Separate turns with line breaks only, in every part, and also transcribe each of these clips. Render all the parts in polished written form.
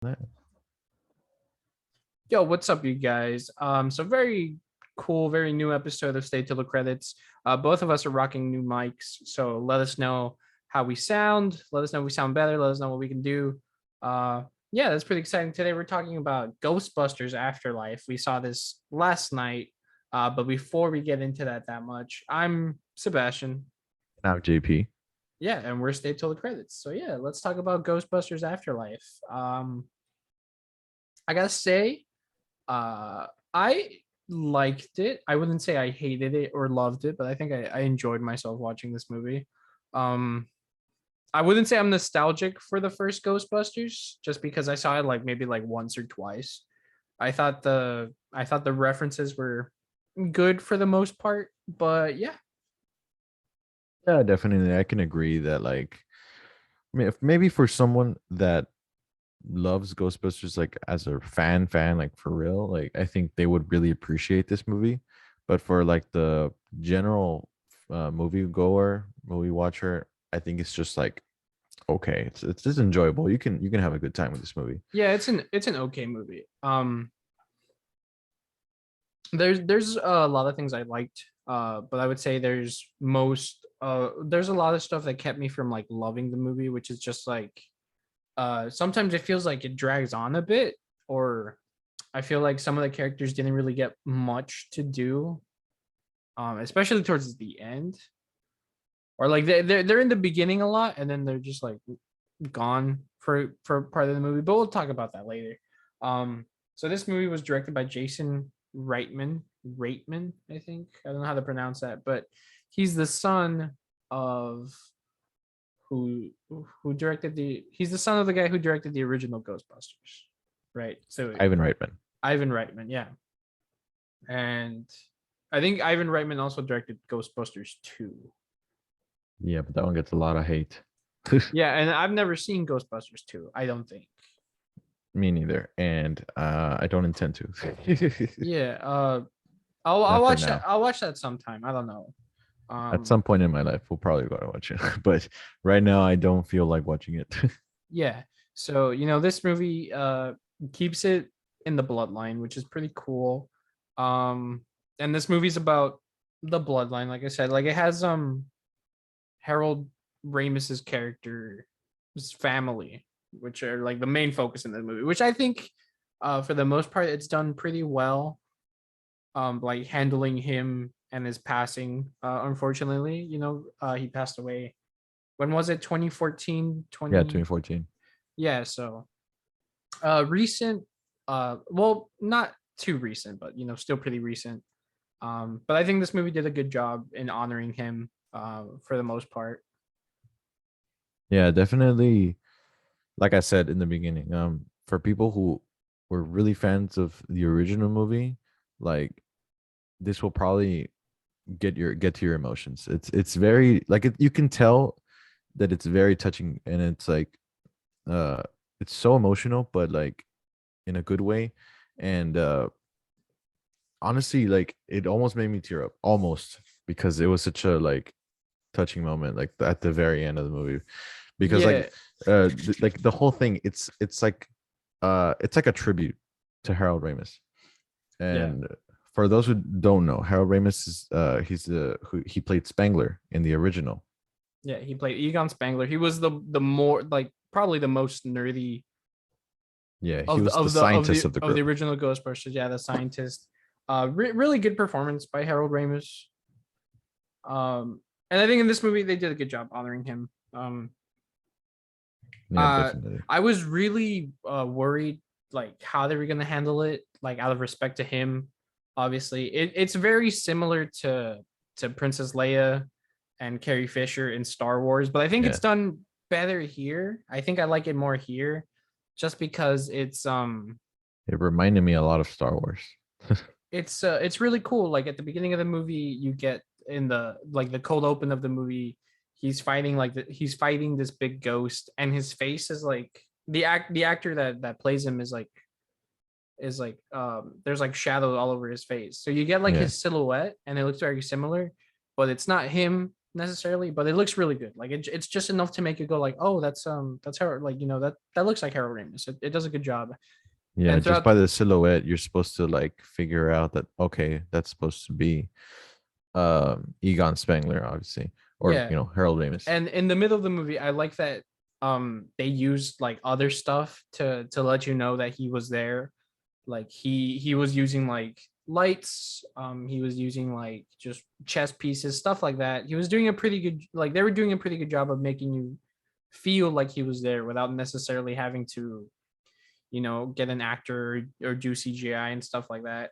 Yeah.
Yo, what's up, you guys? So very cool, very new episode of Stay Till the Credits. Both of us are rocking new mics, so let us know how we sound. Let us know if we sound better. Let us know what we can do. Yeah, that's pretty exciting. Today we're talking about Ghostbusters Afterlife. We saw this last night, but before we get into that much, I'm Sebastian.
Now JP.
Yeah, and we're Stay Till the Credits. So yeah, let's talk about Ghostbusters Afterlife. I gotta say, I liked it. I wouldn't say I hated it or loved it, but I think I enjoyed myself watching this movie. Um, I wouldn't say I'm nostalgic for the first Ghostbusters, just because I saw it maybe once or twice. I thought the references were good for the most part, but yeah.
Yeah, definitely. I can agree that I mean, if maybe for someone that loves Ghostbusters like as a fan, like for real, like I think they would really appreciate this movie. But for like the general movie watcher, I think it's just like okay, it's just enjoyable. You can have a good time with this movie.
Yeah, it's an okay movie. There's a lot of things I liked, but I would say there's a lot of stuff that kept me from like loving the movie, which is just like sometimes it feels like it drags on a bit, or I feel like some of the characters didn't really get much to do, especially towards the end, or like they're in the beginning a lot and then they're just like gone for part of the movie. But we'll talk about that later. So this movie was directed by Jason Reitman, I think. I don't know how to pronounce that, but he's the son of who he's the son of the guy who directed the original Ghostbusters, right? So
Ivan Reitman.
Ivan Reitman, yeah. And I think Ivan Reitman also directed Ghostbusters 2.
Yeah, but that one gets a lot of hate.
Yeah, and I've never seen Ghostbusters 2, I don't think.
Me neither, and I don't intend to.
Yeah, I'll
Not for
watch that.
now.
I'll watch that sometime. I don't know.
At some point in my life, we'll probably go to watch it. But right now, I don't feel like watching it.
Yeah. So, this movie keeps it in the bloodline, which is pretty cool. And this movie's about the bloodline, like I said. Like it has Harold Ramis's character, his family, which are like the main focus in the movie, which I think for the most part it's done pretty well. Like handling him and his passing, unfortunately. He passed away. When was it? 2014,
Yeah,
20.
2014.
Yeah, so recent, well, not too recent, but still pretty recent. But I think this movie did a good job in honoring him for the most part.
Yeah, definitely. Like I said in the beginning, for people who were really fans of the original movie, like this will probably get to your emotions. It's very like you can tell that it's very touching, and it's like uh it's so emotional, but like in a good way. And honestly, like it almost made me tear up, almost, because it was such a like touching moment, like at the very end of the movie, because
Yeah,
like the whole thing, it's like a tribute to Harold Ramis.
yeah,
And for those who don't know, Harold Ramis is he's the who he played Spangler in the original.
yeah. He played Egon Spangler. He was the more like probably the most nerdy
Yeah, he
of the
was the
of the of
scientist
the
of the
of the
group.
original Ghostbusters. Yeah, the scientist. Really good performance by Harold Ramis. And I think in this movie they did a good job honoring him.
Yeah,
Uh,
definitely.
I was really worried like how they were gonna handle it, like out of respect to him. Obviously, it's very similar to Princess Leia and Carrie Fisher in Star Wars, but I think
Yeah,
it's done better here. I think I like it more here, just because
it reminded me a lot of Star Wars.
it's really cool. Like at the beginning of the movie, you get in the cold open of the movie, he's fighting this big ghost, and his face is like the actor that plays him is like there's like shadows all over his face. So you get like
Yeah,
his silhouette and it looks very similar, but it's not him. necessarily, but it looks really good. Like it's just enough to make you go like, oh, that's Harold, like that looks like Harold Ramis. It does a good job.
Yeah,
And
just
throughout
by the silhouette, you're supposed to like figure out that okay, that's supposed to be Egon Spengler, obviously, or
yeah,
Harold Ramis.
and in the middle of the movie, I like that they used like other stuff to let you know that he was there. Like he was using like lights, he was using like just chess pieces, stuff like that. He was doing a pretty good, like they were doing a pretty good job of making you feel like he was there without necessarily having to get an actor or do CGI and stuff like that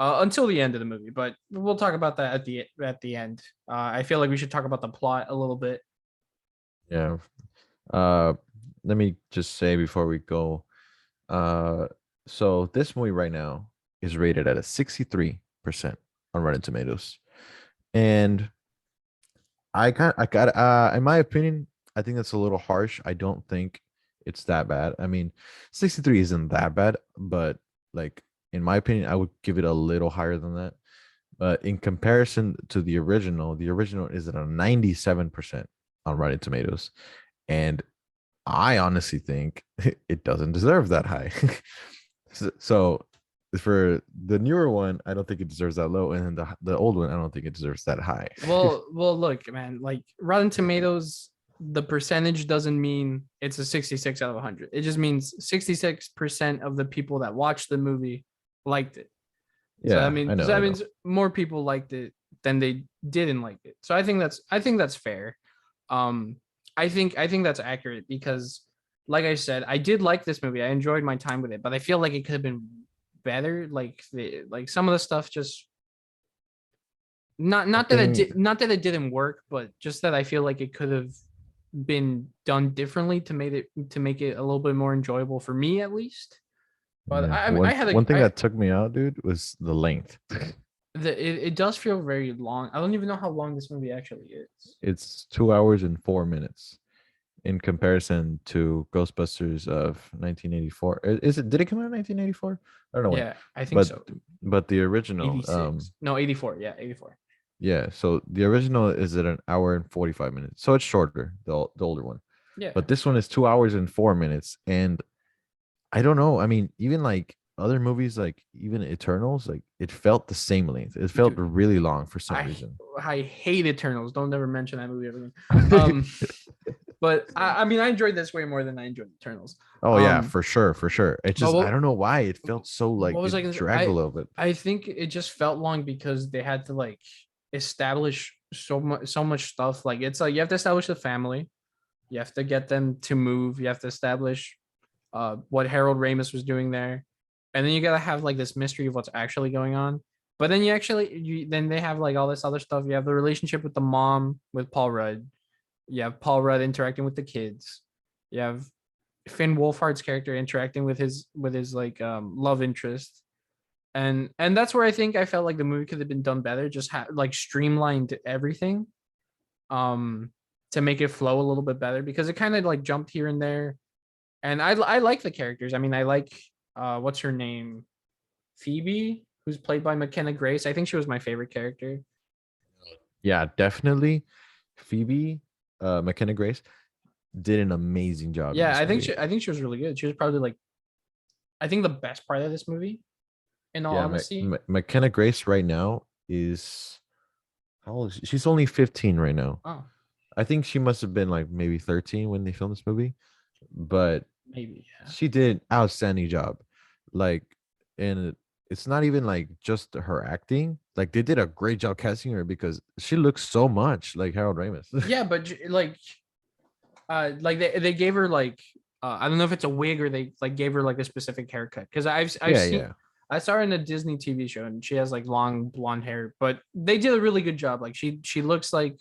until the end of the movie. But we'll talk about that at the end. I feel like we should talk about the plot a little bit.
Yeah. Uh, Let me just say before we go, uh, so this movie right now is rated at a 63% on Rotten Tomatoes, and I got in my opinion, I think that's a little harsh. I don't think it's that bad. I mean, 63 isn't that bad, but like in my opinion, I would give it a little higher than that. But in comparison to the original is at a 97% on Rotten Tomatoes. And I honestly think it doesn't deserve that high. So for the newer one, I don't think it deserves that low, and then the old one, I don't think it deserves that high.
Well, look, man. Like Rotten Tomatoes, the percentage doesn't mean it's a 66 out of 100. It just means 66% of the people that watched the movie liked it. So
Yeah, I
so
know,
that
I know.
means more people liked it than they didn't like it. So I think that's fair. Um, I think that's accurate because, like I said, I did like this movie. I enjoyed my time with it, but I feel like it could have been better. Like some of the stuff just not
I
not that it
think
did not that it didn't work, but just that I feel like it could have been done differently to make it a little bit more enjoyable for me at least. But
yeah.
I had
One
a
thing that took me out, dude, was the length.
it does feel very long. I don't even know how long this movie actually is.
It's 2 hours and 4 minutes in comparison to Ghostbusters of 1984. Is it? Did it come out in 1984? I don't know when,
Yeah, I think
but
so.
the original,
86. No, 84. Yeah, 84.
yeah. So the original is at an hour and 45 minutes, so it's shorter, the older one.
Yeah.
But this one is 2 hours and 4 minutes, and I don't know. I mean, even like other movies, like even Eternals, like it felt the same length. It felt
Dude,
really long for some
I
reason.
I hate Eternals. Don't ever mention that movie ever again. Um, but I mean I enjoyed this way more than I enjoyed Eternals.
Oh yeah,
Um,
for sure, for sure. It
but
just I don't know why it felt so like
what was I
it
gonna say?
dragged a little bit.
I think it just felt long because they had to like establish so much stuff. Like it's like you have to establish the family, you have to get them to move, you have to establish what Harold Ramis was doing there, and then you gotta have like this mystery of what's actually going on. But then then they have like all this other stuff. You have the relationship with the mom with Paul Rudd. You have Paul Rudd interacting with the kids. You have Finn Wolfhard's character interacting with his like love interest, and that's where I think I felt like the movie could have been done better. Just like streamlined everything, um, to make it flow a little bit better because it kind of like jumped here and there. And I like the characters. I mean, I like what's her name, Phoebe, who's played by McKenna Grace. I think she was my favorite character.
Yeah, definitely. Phoebe, McKenna Grace did an amazing job in
Yeah,
this
I think
movie.
she was really good. She was probably like I think the best part of this movie, in all
Yeah,
honesty.
McKenna Grace right now is how old is she? She's only 15 right now.
Oh,
I think she must have been like maybe 13 when they filmed this movie, but
maybe yeah.
she did an outstanding job. Like, and it's not even like just her acting. Like they did a great job casting her because she looks so much like Harold Ramis.
Yeah, but like they gave her like I don't know if it's a wig or they like gave her like a specific haircut because I've
Yeah,
seen
yeah.
I saw her in a Disney TV show and she has like long blonde hair, but they did a really good job. Like she looks like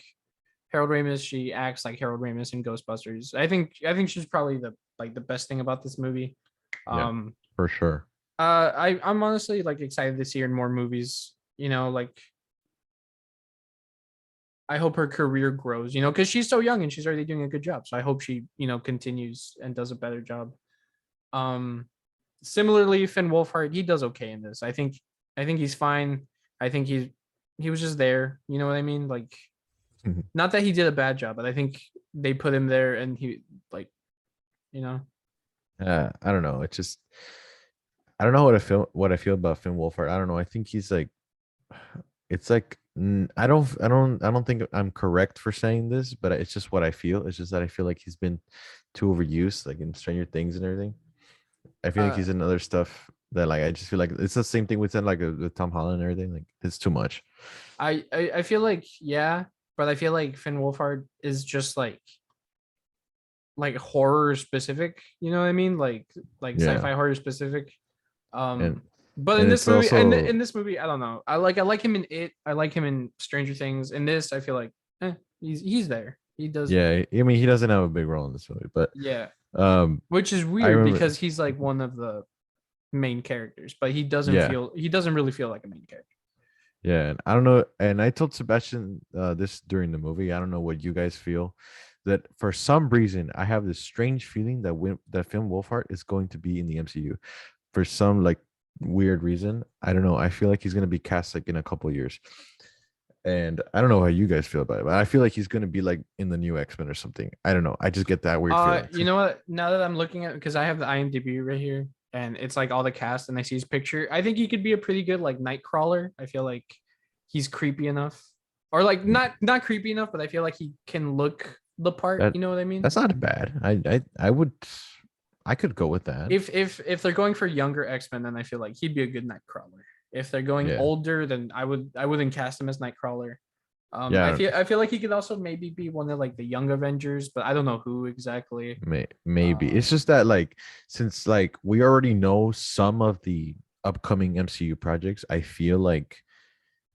Harold Ramis. She acts like Harold Ramis in Ghostbusters. I think she's probably the best thing about this movie.
Yeah,
Um,
for sure.
I'm honestly like excited to see her in more movies. Like I hope her career grows. Because she's so young and she's already doing a good job. So I hope she continues and does a better job. Um, Similarly, Finn Wolfhard, he does okay in this. I think he's fine. I think he was just there. You know what I mean? Like Not that he did a bad job, but I think they put him there, and he like, you know,
I don't know. It's just I don't know what I feel about Finn Wolfhard. I don't know. I think he's like it's like I don't think I'm correct for saying this, but it's just what I feel. It's just that I feel like he's been too overused, like in Stranger Things and everything. I feel like
uh,
he's in other stuff that like I just feel like it's the same thing with like with Tom Holland and everything. Like it's too much.
I feel like yeah, but I feel like Finn Wolfhard is just like horror specific. You know what I mean? Like
Yeah,
sci-fi horror specific.
and
But in
and
this
it's
movie, and
also
in this movie, I don't know. I like him in it. I like him in Stranger Things. In this, I feel like he's there. He does.
yeah. I mean, he doesn't have a big role in this movie, but
Yeah,
um,
which is
I
weird
remember.
because he's like one of the main characters, but
Yeah,
he doesn't really feel like a main character.
yeah, and I don't know. And I told Sebastian this during the movie. I don't know what you guys feel. That for some reason I have this strange feeling that that Finn Wolfhard is going to be in the MCU for some like weird reason. I don't know. I feel like he's going to be cast like in a couple years, and I don't know how you guys feel about it, but I feel like he's going to be like in the new X-Men or something. I don't know. I just get that weird feeling.
You know what? Now that I'm looking at, because I have the IMDb right here, and it's like all the cast, and I see his picture. I think he could be a pretty good like Nightcrawler. I feel like he's creepy enough, or like not creepy enough, but I feel like he can look the part.
That
You know what I mean?
that's not bad. I would I could go with that.
If they're going for younger X-Men, then I feel like he'd be a good Nightcrawler. If they're going
Yeah.
older, then I wouldn't cast him as Nightcrawler.
Yeah,
I feel like he could also maybe be one of like the young Avengers, but I don't know who exactly.
maybe. It's just
Um,
that like since like we already know some of the upcoming MCU projects, I feel like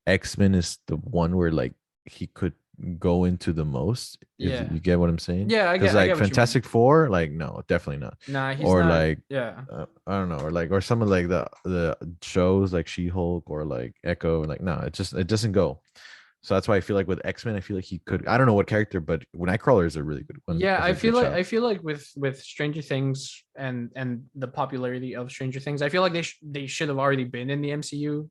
X-Men is the one where like he could go into the most, if
yeah,
you get what I'm saying.
yeah,
Because
I
like
get what you mean.
Fantastic Four, like no, definitely not.
Nah, he's
Or
not.
like
Yeah,
I don't know, or like or some of like the shows like She-Hulk or like Echo, like no, it doesn't go. So that's why I feel like with X-Men, I feel like he could. I don't know what character, but Nightcrawler is a really good one.
yeah.
It's a good shot.
I feel like with Stranger Things and the popularity of Stranger Things, I feel like they should have already been in the MCU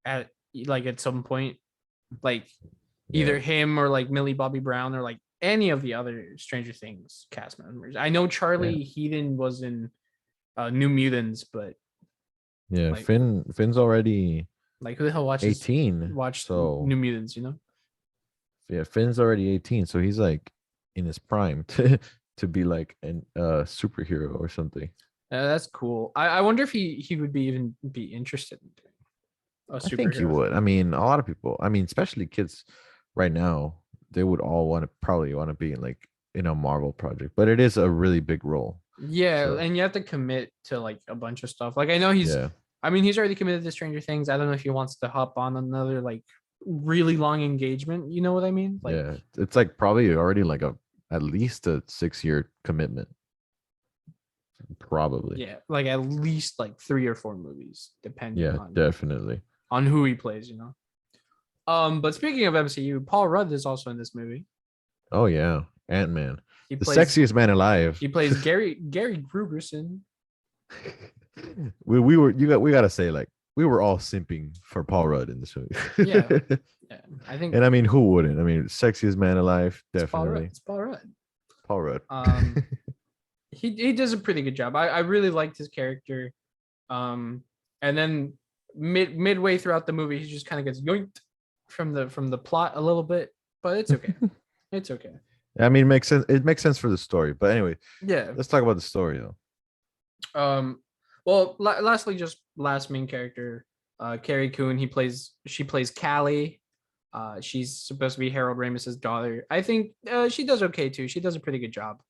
at like at some point, like
Yeah,
either him or like Millie Bobby Brown or like any of the other Stranger Things cast members. I know
yeah,
Charlie Heaton was in New Mutants, but
yeah.
like
Finn's already
who the hell
18,
watched
so
New Mutants? You know?
yeah, Finn's already 18, so he's like in his prime to be like an superhero or something.
That's cool. I wonder if he would be even be interested in doing a
I think he
superhero
would.
film.
I mean, a lot of people. I mean, especially kids right now, they would all probably want to be in like in a Marvel project, but it is a really big role.
Yeah,
So
and you have to commit to like a bunch of stuff. Like I know he's,
yeah,
I mean, he's already committed to Stranger Things. I don't know if he wants to hop on another like really long engagement. You know what I mean? Like
yeah, it's like probably already like a at least a 6 year commitment, probably.
yeah, like at least like 3 or 4 movies, depending
Yeah, definitely.
on who he plays. You know. But speaking of MCU, Paul Rudd is also in this movie.
Oh yeah, Ant Man,
He
the
plays
sexiest man alive.
he plays Gary Gruberson.
We gotta say like we were all simping for Paul Rudd in this
Yeah,
movie.
yeah. I think
And I mean, who wouldn't? I mean, sexiest man alive,
it's Paul Rudd.
definitely.
It's Paul Rudd.
Paul Rudd.
Um, he does a pretty good job. I really liked his character. And then midway throughout the movie, he just kind of gets yoinked from the plot a little bit, but it's okay. It's okay.
I mean, it makes sense. It makes sense for the story. But anyway,
Yeah.
let's talk about the story though.
Well, lastly, just last main character, Carrie Coon. She plays Callie. She's supposed to be Harold Ramis's daughter. I think she does okay too. She does a pretty good job.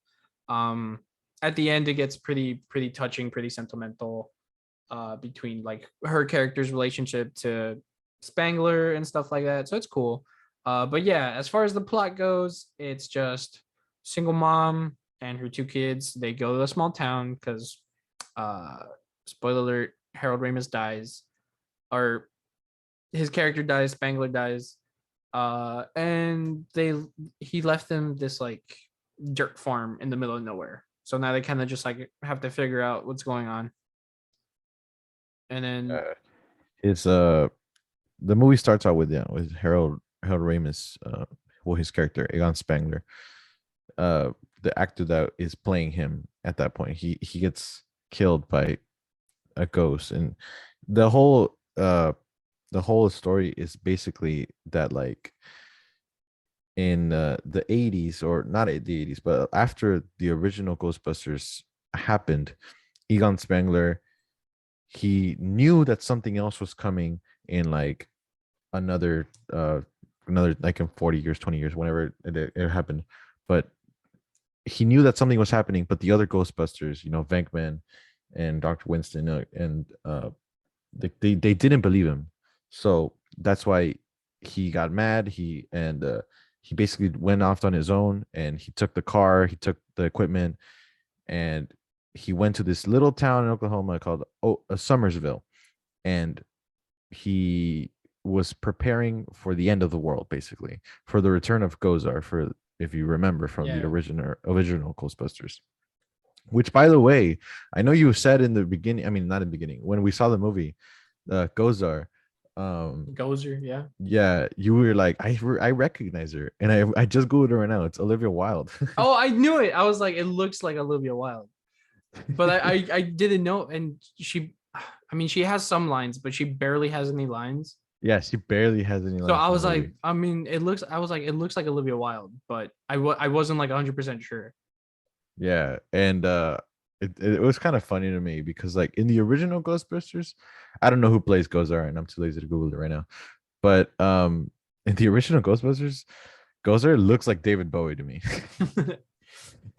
Um, at the end, it gets pretty touching, pretty sentimental. Between like her character's relationship to Spangler and stuff like that. So it's cool. But yeah, as far as the plot goes, it's just single mom and her 2 kids. They go to a small town because, uh, spoiler alert, Harold Ramis dies, or his character dies, Spangler dies, and he left them this like dirt farm in the middle of nowhere. So now they kind of just like have to figure out what's going on. And then
Uh, it's the movie starts out with with Harold Ramis well, his character Egon Spengler, uh, the actor that is playing him at that point, he gets killed by a ghost, and the whole uh the whole story is basically that like in the 80s, or not at the 80s, but after the original Ghostbusters happened, Egon Spengler, he knew that something else was coming in like another like in 40 years, 20 years, whenever it happened. But he knew that something was happening, but the other Ghostbusters, Venkman and Dr. Winston, they didn't believe him. So that's why he got mad. He basically went off on his own, and he took the car, he took the equipment, and he went to this little town in Oklahoma called Summersville, and he was preparing for the end of the world, basically for the return of Gozar, for if you remember from the
Yeah.
original Ghostbusters. Which, by the way, I know you said in the beginning. I mean, not in the beginning, when we saw the movie, Gozar.
Gozer, yeah.
Yeah, you were like, I recognize her, and I just googled her right now. It's Olivia Wilde.
Oh, I knew it. I was like, it looks like Olivia Wilde, but I didn't know. And I mean, she has some lines, but she barely has any lines.
Yeah, she barely has any
So
lines
I
in the
was like,
movie.
I mean, I was like, it looks like Olivia Wilde, but I wasn't like 100% sure.
Yeah, and it was kind of funny to me because like in the original Ghostbusters, I don't know who plays Gozar, and I'm too lazy to Google it right now. But in the original Ghostbusters, Gozer looks like David Bowie to me.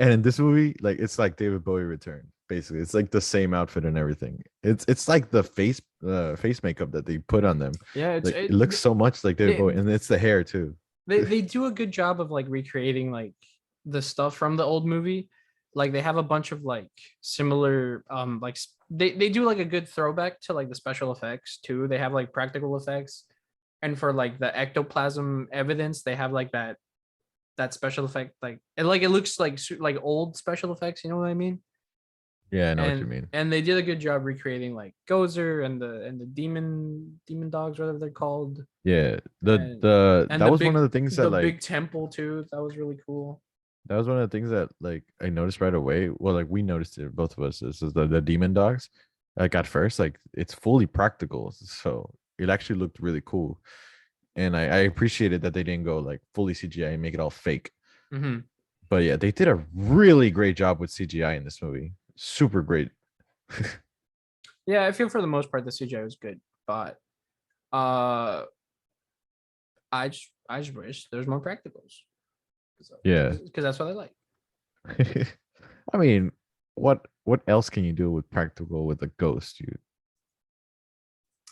And in this movie, like it's like David Bowie returned. Basically, it's like the same outfit and everything. It's like the face makeup that they put on them.
Yeah,
Like it looks so much like David
they,
Bowie, and it's the hair too.
they do a good job of like recreating like the stuff from the old movie. Like they have a bunch of like similar like they do like a good throwback to like the special effects too. They have like practical effects, and for like the ectoplasm evidence, they have like that special effect, like it looks like old special effects, you know what I mean?
Yeah, I know what you
and
mean.
and they did a good job recreating like Gozer and the demon dogs, whatever they're called,
Yeah,
and
that was one of the things that
the big
like
temple too. That was really cool.
that was one of the things that like I noticed right away. Well, like we noticed it, both of us. This is the demon dogs. Like at first, like it's fully practical, so it actually looked really cool, and I appreciated that they didn't go like fully CGI and make it all fake.
Hmm.
But yeah, they did a really great job with CGI in this movie. Super great.
Yeah, I feel for the most part the CGI was good, but uh, I just wish there's more practicals
Yeah.
because that's what I like.
I mean, what else can you do with practical with a ghost? You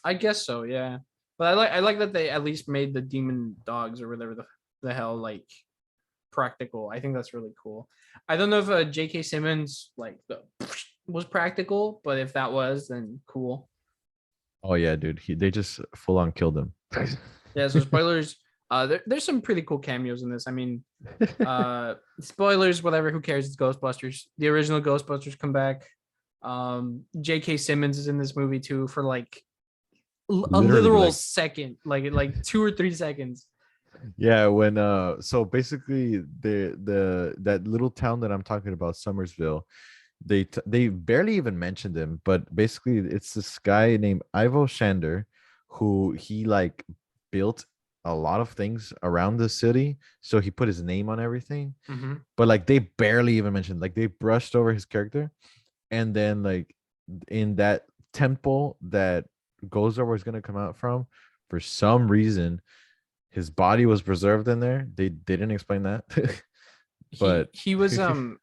I guess so, yeah. But I like that they at least made the demon dogs or whatever the hell like practical. I think that's really cool. I don't know if J.K. Simmons like was practical, but if that was, then cool.
Oh yeah, dude. They just full on killed him.
Yeah. So spoilers. There's some pretty cool cameos in this. I mean, spoilers, whatever. Who cares? It's Ghostbusters. The original Ghostbusters come back. J.K. Simmons is in this movie too for like a
Literally
literal
like
second, like 2 or 3 seconds.
yeah, when so basically the that little town that I'm talking about, Summersville, they barely even mentioned him, but basically it's this guy named Ivo Shander, who he like built a lot of things around the city, so he put his name on everything.
Hmm.
But like they barely even mentioned, like they brushed over his character. And then like in that temple that Gozar was gonna come out from, for some reason his body was preserved in there. They didn't explain that.
he
But
he was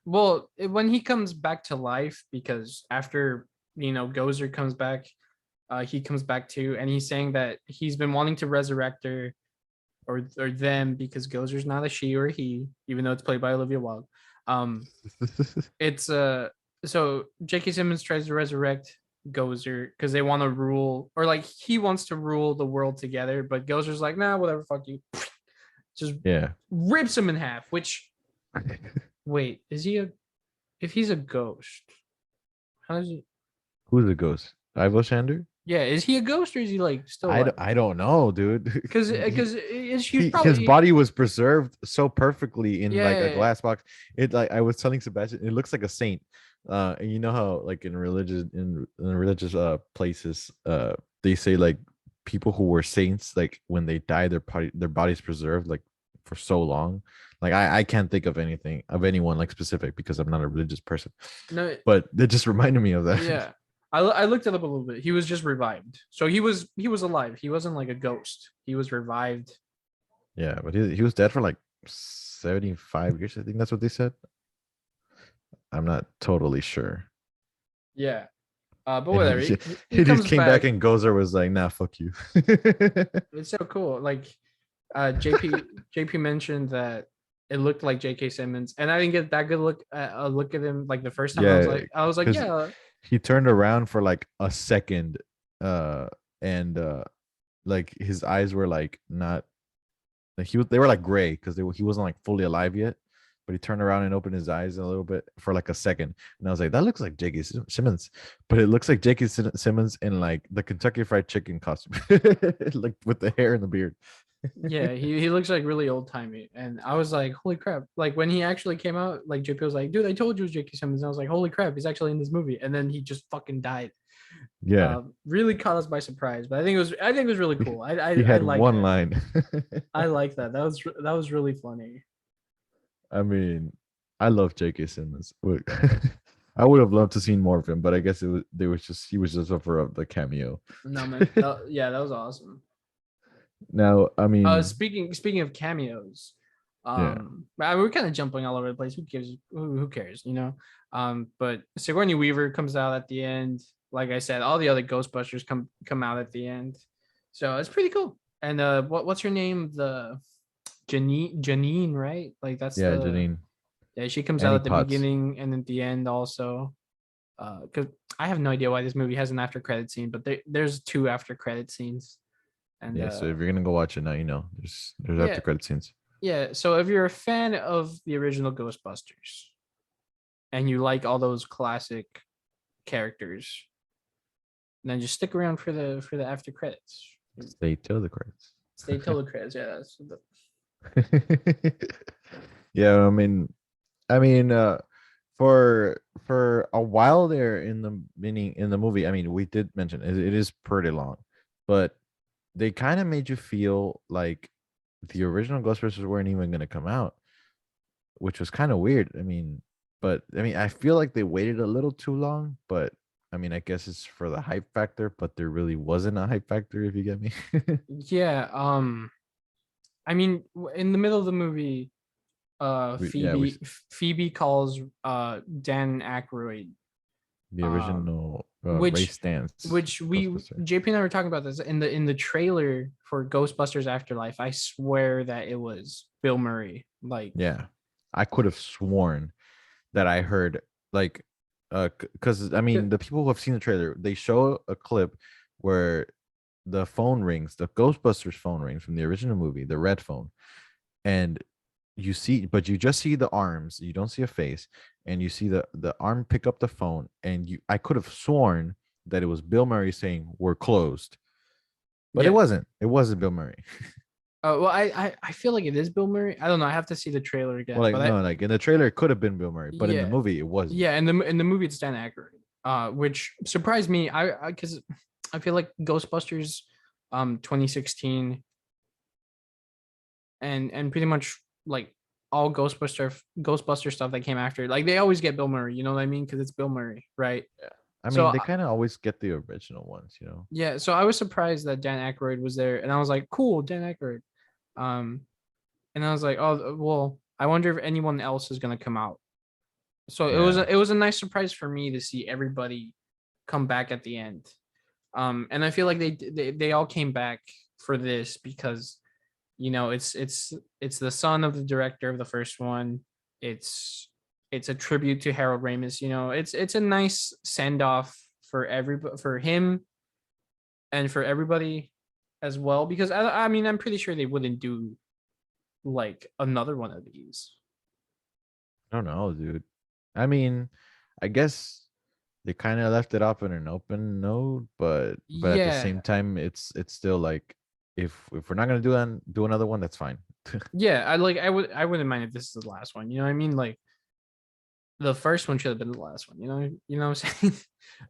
well when he comes back to life, because after Gozer comes back, he comes back too, and he's saying that he's been wanting to resurrect her or them, because Gozer's not a she or he, even though it's played by Olivia Wilde. um it's so J.K. Simmons tries to resurrect Gozer because they want to rule, or like he wants to rule the world together, but Gozer's like, nah, whatever, fuck you. Just
yeah.
rips him in half. Which, wait, is he a? If he's a ghost, how does he?
Who's the ghost? Ivo Shander?
Yeah, is he a ghost or is he like still alive?
I don't know, dude.
Because he's
His
probably
body was preserved so perfectly in like a
yeah
glass box. It like I was telling Sebastian, it looks like a saint. And you know how like in religious places they say like people who were saints, like when they die their bodies preserved like for so long. Like I can't think of anything of anyone like specific because I'm not a religious person,
no
but it just reminded me of that.
yeah. I looked it up a little bit. He was just revived, so he was alive. He wasn't like a ghost. He was revived.
Yeah, but he was dead for like 75 years. I think that's what they said. I'm not totally sure.
Yeah. But
And
whatever. He
he just
comes
came back
back.
and Gozer was like, nah, fuck you.
It's so cool. Like JP mentioned that it looked like J.K. Simmons, and I didn't get that good a look at him like the first time.
Yeah,
I was like,
because
yeah,
he turned around for like a second, and like his eyes were like not like they were like gray because he wasn't like fully alive yet. But he turned around and opened his eyes a little bit for like a second, and I was like, "That looks like J.K. Simmons," but it looks like J.K. Simmons in like the Kentucky Fried Chicken costume, like with the hair and the beard.
yeah. He looks like really old timey, and I was like, holy crap! Like when he actually came out, like JP was like, dude, I told you it was J.K. Simmons. And I was like, holy crap, he's actually in this movie, and then he just fucking died.
Yeah,
Really caught us by surprise, but I think it was really cool.
he
I
had
like
one
that.
line.
I like that. That was really funny.
I mean, I love J.K. Simmons. I would have loved to seen more of him, but I guess he was just up for the cameo.
No man, yeah, that was awesome.
Now, I mean,
Speaking of cameos,
yeah,
we're kind of jumping all over the place. Who gives? Who cares? You know. But Sigourney Weaver comes out at the end. Like I said, all the other Ghostbusters come out at the end, so it's pretty cool. And what's her name? The Janine, right? Like that's
yeah,
the
Janine,
yeah. She comes out
Annie
at the
Potts.
beginning and at the end also. Because I have no idea why this movie has an after credit scene, but there's two after credit scenes, and
Yeah, so if you're gonna go watch it now, you know there's
yeah,
after credit scenes.
yeah. So if you're a fan of the original Ghostbusters and you like all those classic characters, then just stick around for the after credits.
Stay till the credits.
Stay till the credits. Yeah,
Yeah, I mean, for a while there in the meaning in the movie, I mean, we did mention it is pretty long, but they kind of made you feel like the original Ghostbusters weren't even going to come out, which was kind of weird. I mean, but I mean, I feel like they waited a little too long, but I mean, I guess it's for the hype factor, but there really wasn't a hype factor, if you get me.
yeah. I mean, in the middle of the movie,
Yeah, we
Phoebe calls Dan Aykroyd,
the
um,
original
which
race dance
which we
Ghostbuster.
JP and I were talking about this in the trailer for Ghostbusters Afterlife. I swear that it was Bill Murray. Like,
Yeah, I could have sworn that I heard like because I mean the people who have seen the trailer, they show a clip where the phone rings, the Ghostbusters phone rings from the original movie, the red phone, and but you just see the arms, you don't see a face, and you see the arm pick up the phone, and I could have sworn that it was Bill Murray saying we're closed, but
yeah.
it wasn't Bill Murray.
Well, I feel like it is Bill Murray. I don't know. I have to see the trailer
Well,
again.
like
But I
no, like in the trailer it could have been Bill Murray, but in the
yeah
movie it wasn't.
yeah in the movie it's Dan Aykroyd, which surprised me. I because I feel like Ghostbusters, 2016 and pretty much like all Ghostbuster stuff that came after, like they always get Bill Murray. You know what I mean? Because it's Bill Murray, right?
Yeah, I
So
mean they kind of always get the original ones, you know.
yeah, so I was surprised that Dan Aykroyd was there, and I was like, cool, Dan Aykroyd. Um, and I was like, oh well, I wonder if anyone else is gonna come out. So
Yeah,
it was a nice surprise for me to see everybody come back at the end. And I feel like they all came back for this because you know it's the son of the director of the first one. It's a tribute to Harold Ramis. You know, it's a nice send off for for him and for everybody as well, because I mean I'm pretty sure they wouldn't do like another one of these.
I don't know, dude. I mean, I guess they kind of left it up in an open note, but at the
Yeah,
same time, it's still like if we're not gonna do that, do another one, that's fine.
yeah. I wouldn't mind if this is the last one. You know what I mean? Like the first one should have been the last one. You know what I'm saying?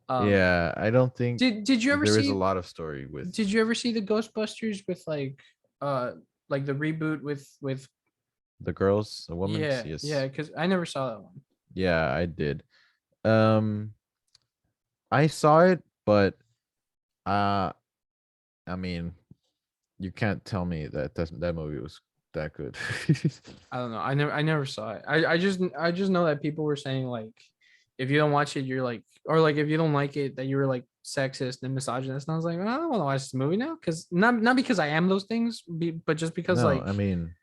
um,
Yeah, I don't think
did you ever
there is a
see?
lot of story with
Did you ever see the Ghostbusters with uh like the reboot with
the girls, the women's.
yeah, yeah,
Yes,
because I never saw that one.
yeah, I did. Um, I saw it, but uh, I mean, you can't tell me that movie was that good.
I don't know. I never saw it. I just know that people were saying like if you don't watch it, you're like or like if you don't like it, that you were like sexist and misogynist. And I was like, I don't want to watch this movie now because not because I am those things, but just because
No, I mean,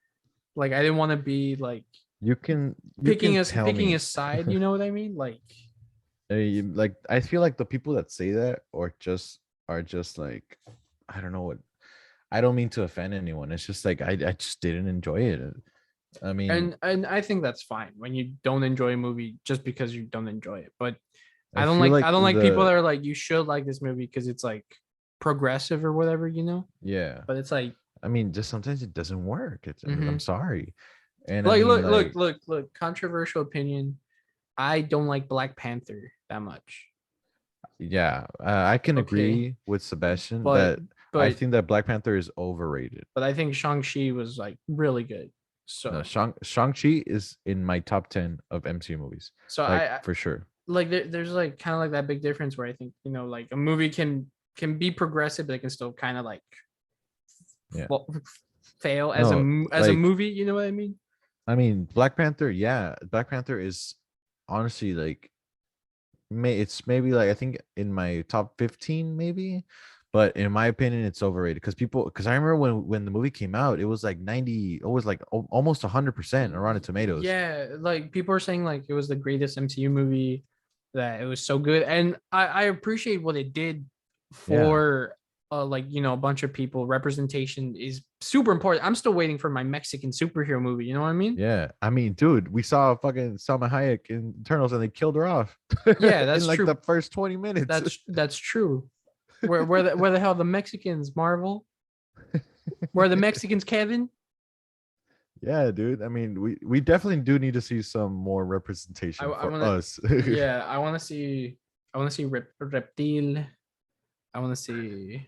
like I didn't want to be like
you can tell
picking a
me.
side. You know what I mean? Like
Like I feel like the people that say that are just like, I don't know what. I don't mean to offend anyone. It's just like I just didn't enjoy it. I mean,
and I think that's fine when you don't enjoy a movie just because you don't enjoy it. But
I feel
I
like
don't like people
the
that are like you should like this movie because it's like progressive or whatever, you know.
yeah.
But it's like
I mean, just sometimes it doesn't work. I'm
mhm.
sorry, and I mean, like,
Look, controversial opinion. I don't like Black Panther that much.
yeah, I can
Okay,
agree with Sebastian
but
that I
but
think that Black Panther is overrated.
but I think Shang-Chi was like really good.
No,
So
Shang-Chi is in my top 10 of MCU movies,
so
like
I
for sure.
like there's like kind of like that big difference where I think you know like a movie can be progressive, but it can still kind of like
Yeah.
well, fail as
No,
as a
like
movie. You know what I mean?
I mean, Black Panther, yeah, Black Panther is honestly like it's maybe like I think in my top 15 maybe, but in my opinion it's overrated because I remember when the movie came out, it was like 90, it was like almost 100% on Rotten Tomatoes.
Yeah, like people are saying like it was the greatest MCU movie, that it was so good, and I appreciate what it did
Yeah.
for like you know a bunch of people. Representation is super important. I'm still waiting for my Mexican superhero movie. You know what I mean?
Yeah. I mean, dude, we saw fucking Salma Hayek in Eternals and they killed her off
Yeah,
in
that's
like the
true.
first 20 minutes.
That's true. Where the hell the Mexicans, Marvel? Where the Mexicans, Kevin?
Yeah, dude. I mean, we definitely do need to see some more representation
I
for
want to.
us.
Yeah, I want to see Reptile. I want to see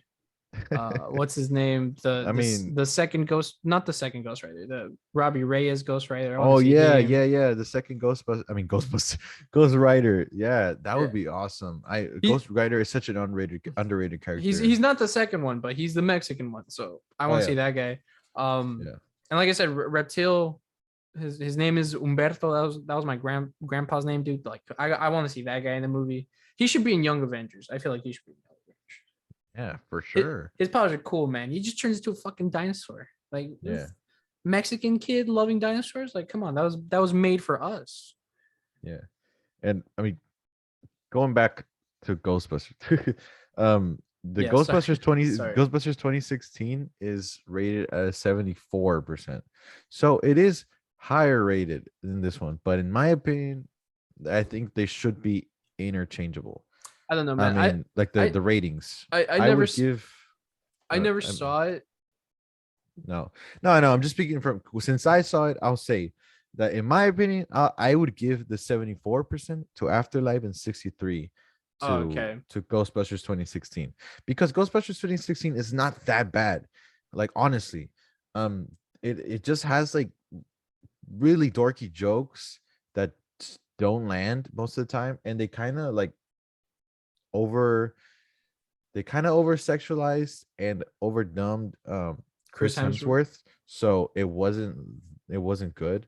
what's his name,
I mean,
the second ghost, not the second Ghost Rider, the Robbie Reyes Ghost Rider. I want to
oh
see
yeah,
him.
yeah, yeah. The second Ghostbuster, I mean Ghostbuster, Ghost Rider. Yeah, that
Yeah,
would be awesome. I
he
Ghost Rider is such an underrated
he's
character.
not the second one, but he's the Mexican one, so I
Oh
want to see
yeah,
that guy.
yeah.
And like I said, Reptile, his name is Umberto. That was my grandpa's name, dude. Like I want to see that guy in the movie. He should be in Young Avengers. I feel like he should be in Young Avengers.
Yeah, for sure.
His powers are cool, man. He just turns into a fucking dinosaur. Like
Yeah,
Mexican kid loving dinosaurs. Like, come on, that was made for us.
yeah. And I mean, going back to Ghostbusters, the
Yeah, sorry, sorry.
Ghostbusters 2016 is rated at 74%. So it is higher rated than this one, but in my opinion, I think they should be interchangeable.
I don't know,
I
man.
mean, like the
I,
the ratings.
I
I
never,
would give
I never
I
saw it.
no, no, no. I'm just speaking from since I saw it. I'll say that in my opinion, I would give the 74% to Afterlife and 63
Oh,
to
okay.
Ghostbusters 2016 because Ghostbusters 2016 is not that bad. Like honestly, um, it just has like really dorky jokes that don't land most of the time, and over they kind of over sexualized and over dumbed
Chris
Chris
Hemsworth.
Hemsworth, so it wasn't good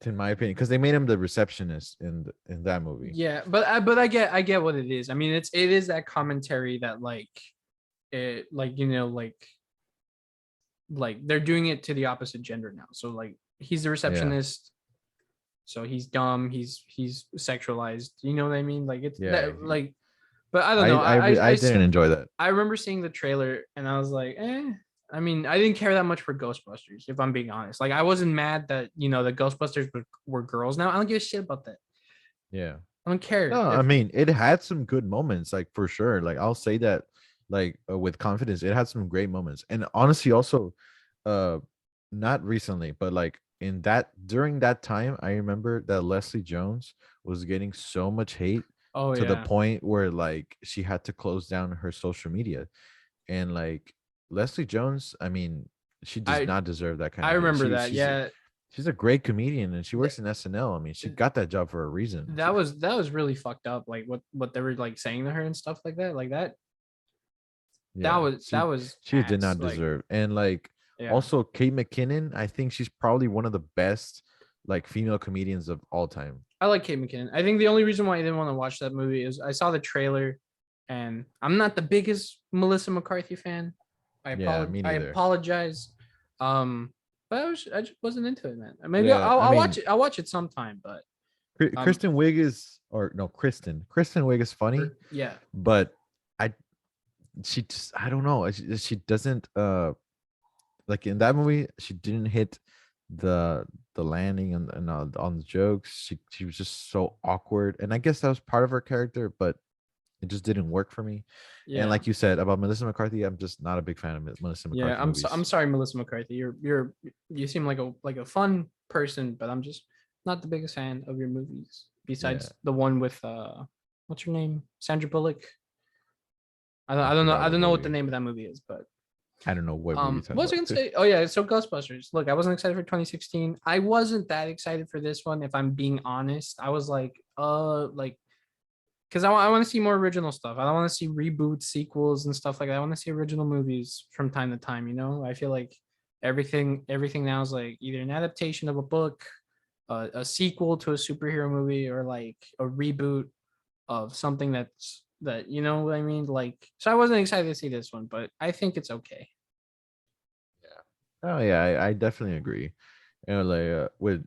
in my opinion because they made him the receptionist in that movie.
Yeah, but I get what it is. I mean, it is that commentary that like it like you know like they're doing it to the opposite gender now. So like he's the
Yeah,
receptionist, so he's dumb, he's sexualized. You know what I mean? Like it's
yeah.
that like, but I don't know.
I didn't enjoy that.
I remember seeing the trailer and I was like, eh. I mean, I didn't care that much for Ghostbusters, if I'm being honest. Like, I wasn't mad that you know the Ghostbusters were girls. Now I don't give a shit about that.
Yeah,
I don't care
No, I
if
mean it had some good moments, like for sure. Like I'll say that, like with confidence, it had some great moments. And honestly, also, uh, not recently, but like in that during that time, I remember that Leslie Jones was getting so much hate
oh
to the
yeah.
point where like she had to close down her social media. And like Leslie Jones, I mean, she does
I
not deserve that kind
I
of hate.
remember that. Yeah.
She's a great comedian and she
Th-
works in SNL. I mean, she got that job for a reason.
that was really fucked up. Like what they were like saying to her and stuff like that. Like that that
Yeah,
was that was
she did
ass.
not
Like
deserve. And like
yeah.
also Kate McKinnon, I think she's probably one of the best like female comedians of all time.
I like Kate McKinnon. I think the only reason why I didn't want to watch that movie is I saw the trailer, and I'm not the biggest Melissa McCarthy fan.
Yeah, me
I
neither.
apologize. But I just wasn't into it, man. Maybe
Yeah, I
I'll watch
mean
it. I'll watch it sometime. But um,
Kristen Wiig is or no Kristen Wiig is funny,
yeah,
but I she just I don't know. She doesn't like in that movie she didn't hit the landing and on the jokes. She was just so awkward, and I guess that was part of her character, but it just didn't work for me. And
yeah,
like you said about Melissa McCarthy, I'm just not a big fan of Melissa
yeah.
McCarthy
I'm
movies.
sorry, Melissa McCarthy. You seem like a fun person, but I'm just not the biggest fan of your movies.
Yeah,
Besides the one with what's her name, Sandra Bullock.
I
I
forgot what
don't know what the
movie.
name of that movie is, but
I don't know what movie you're talking
what was I
about.
gonna say? Oh yeah, so Ghostbusters. Look, I wasn't excited for 2016. I wasn't that excited for this one, if I'm being honest. I was like because I want to see more original stuff. I don't want to see reboots, sequels, and stuff like that. I want to see original movies from time to time. You know, I feel like everything now is like either an adaptation of a book, a sequel to a superhero movie, or like a reboot of something that you know what I mean. Like, so I wasn't excited to see this one, but I think it's okay.
Yeah. Oh yeah, I definitely agree. You know, like with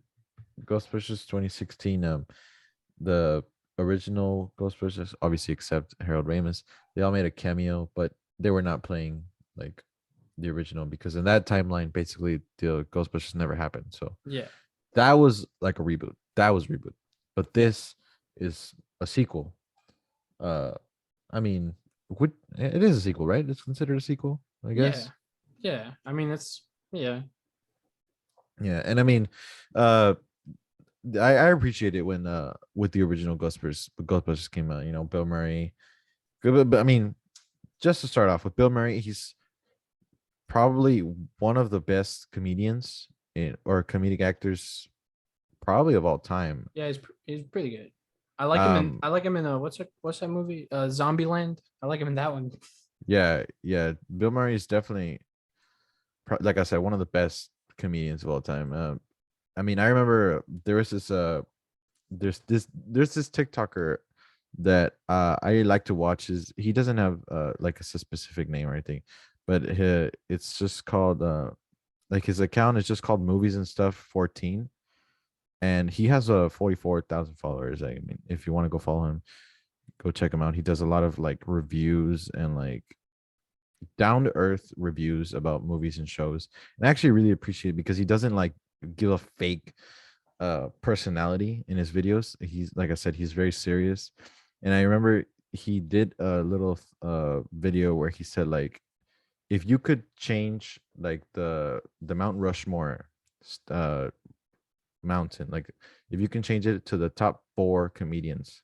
Ghostbusters 2016, the original Ghostbusters, obviously except Harold Ramis, they all made a cameo, but they were not playing like the original because in that timeline, basically the Ghostbusters never happened. So
Yeah,
that was like a reboot. That was reboot. But
yeah,
this is a sequel. Uh, I mean, what it is a sequel, right? It's considered a sequel, I
yeah,
guess.
yeah. I mean, it's yeah,
Yeah, and I mean, uh, I appreciate it when with the original Ghostbusters came out. You know, Bill Murray. But I mean, just to start off with Bill Murray, he's probably one of the best comedians or comedic actors probably of all time.
yeah. He's pretty good.
Um,
I like him in what's that movie? Zombieland. I like him in that one.
yeah, yeah. Bill Murray is definitely, like I said, one of the best comedians of all time. I mean, I remember there was this there's this TikToker that I like to watch. Is he doesn't have like a specific name or anything, but it's just called like his account is just called Movies and Stuff 14, and he has a 44,000 followers. I mean, if you want to go follow him, go check him out. He does a lot of like reviews and like down to earth reviews about movies and shows, and I actually really appreciate it because he doesn't like give a fake personality in his videos. He's like I said, he's very serious. And I remember he did a little video where he said like if you could change like the Mount Rushmore uh mountain, like if you can change it to the top 4 comedians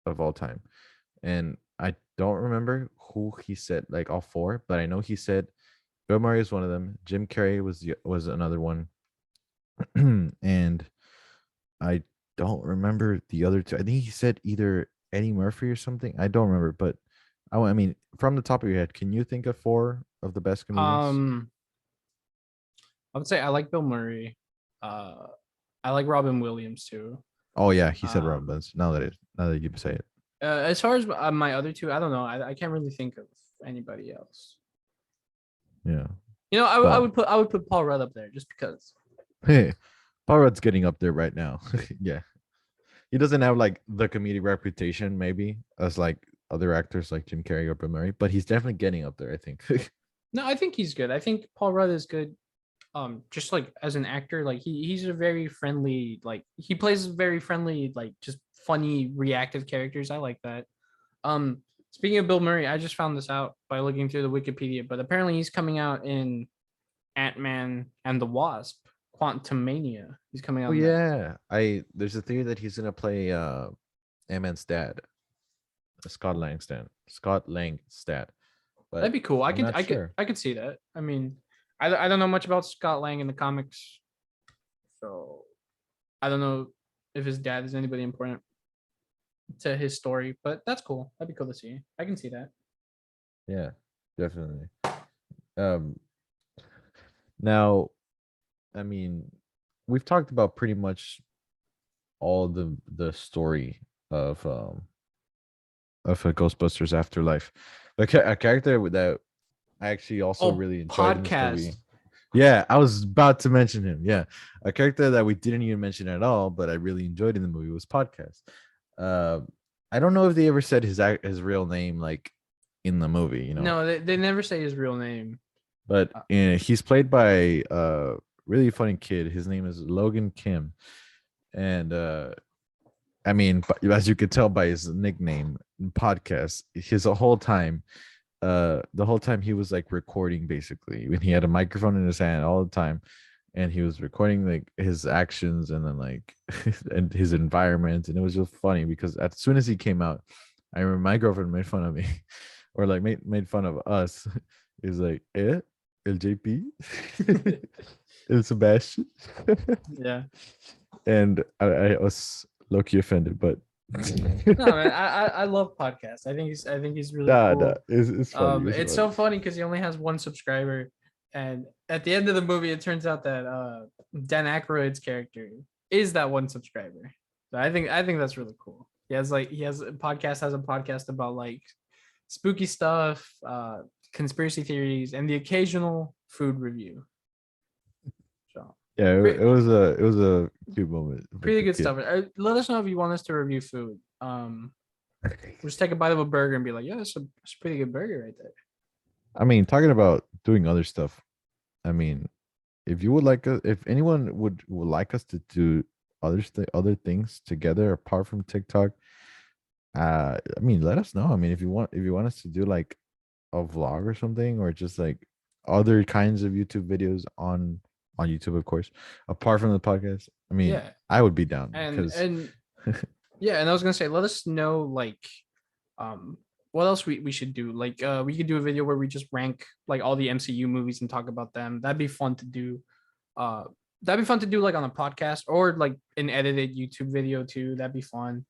of all time. And I don't remember who he said like all 4, but I know he said Bill Murray is one of them. Jim Carrey was another one. And I don't remember the other 2. I think he said either Eddie Murphy or something. I don't remember, but I mean, from the top of your head, can you think of 4 of the best comedians?
Um, I would say I like Bill Murray. Uh, I like Robin Williams too.
Oh yeah, he said Robin
Um,
Williams. Now that you say it,
as far as my other two, I don't know. I can't really think of anybody else.
yeah.
You know,
Well,
I would put Paul Rudd up there just because.
hey, Paul Rudd's getting up there right now. Yeah, he doesn't have like the comedic reputation maybe as like other actors like Jim Carrey or Bill Murray, but he's definitely getting up there. I think.
No, I think he's good. I think Paul Rudd is good. Just like as an actor, like he's a very friendly, like he plays very friendly, like just funny reactive characters. I like that. Speaking of Bill Murray, I just found this out by looking through the Wikipedia, but apparently he's coming out in Ant-Man and the Wasp, Quantumania. He's coming
Oh
out in that.
yeah, there's a theory that he's gonna play Ant-Man's dad, Scott Langstad,
That'd
but
be cool. I
I'm
could,
not
I could,
sure.
I could see that. I mean, I don't know much about Scott Lang in the comics, so I don't know if his dad is anybody important to his story, but that's cool. That'd be cool to see. I can see that.
Yeah, definitely. Um, Now, I mean, we've talked about pretty much all the story of a Ghostbusters Afterlife. A character that I actually also
Oh,
really enjoyed in this
podcast.
movie. Yeah, I was about to mention him. Yeah, a character that we didn't even mention at all, but I really enjoyed in the movie was Podcast. Uh, I don't know if they ever said his real name like in the movie,
No, they never say his real name.
but
Uh,
he's played by a really funny kid. His name is Logan Kim, and I mean, as you could tell by his nickname podcast, the whole time he was like recording basically when he had a microphone in his hand all the time, and he was recording like his actions and then like and his environment, and it was just funny because as soon as he came out, I remember my girlfriend made fun of me, or like made fun of us. He's like, El JP, El Sebastian,
yeah.
and I was low key offended, but
No, man, I love podcasts. I think he's really
nah,
cool.
it's funny. It's
It's
funny.
so funny because he only has one subscriber, and at the end of the movie, it turns out that Dan Aykroyd's character is that one subscriber. So I think that's really cool. He has a podcast about like spooky stuff, conspiracy theories, and the occasional food review. So
Yeah,
pretty,
it was a cute moment with
pretty
the
good
kid.
stuff. Let us know if you want us to review food. We'll just take a bite of a burger and be like, yeah, that's a pretty good burger right there.
I mean, talking about doing other stuff. I mean, if you would like if anyone would like us to do other things together apart from TikTok, I mean, let us know. I mean, if you want us to do like a vlog or something, or just like other kinds of YouTube videos on YouTube, of course, apart from the podcast. I mean,
Yeah,
I would be down
and
because
and yeah, and I was gonna say, let us know like, um, what else we should do. Like, we could do a video where we just rank like all the MCU movies and talk about them. That'd be fun to do. Uh, that'd be fun to do like on a podcast or like an edited YouTube video too. That'd be fun.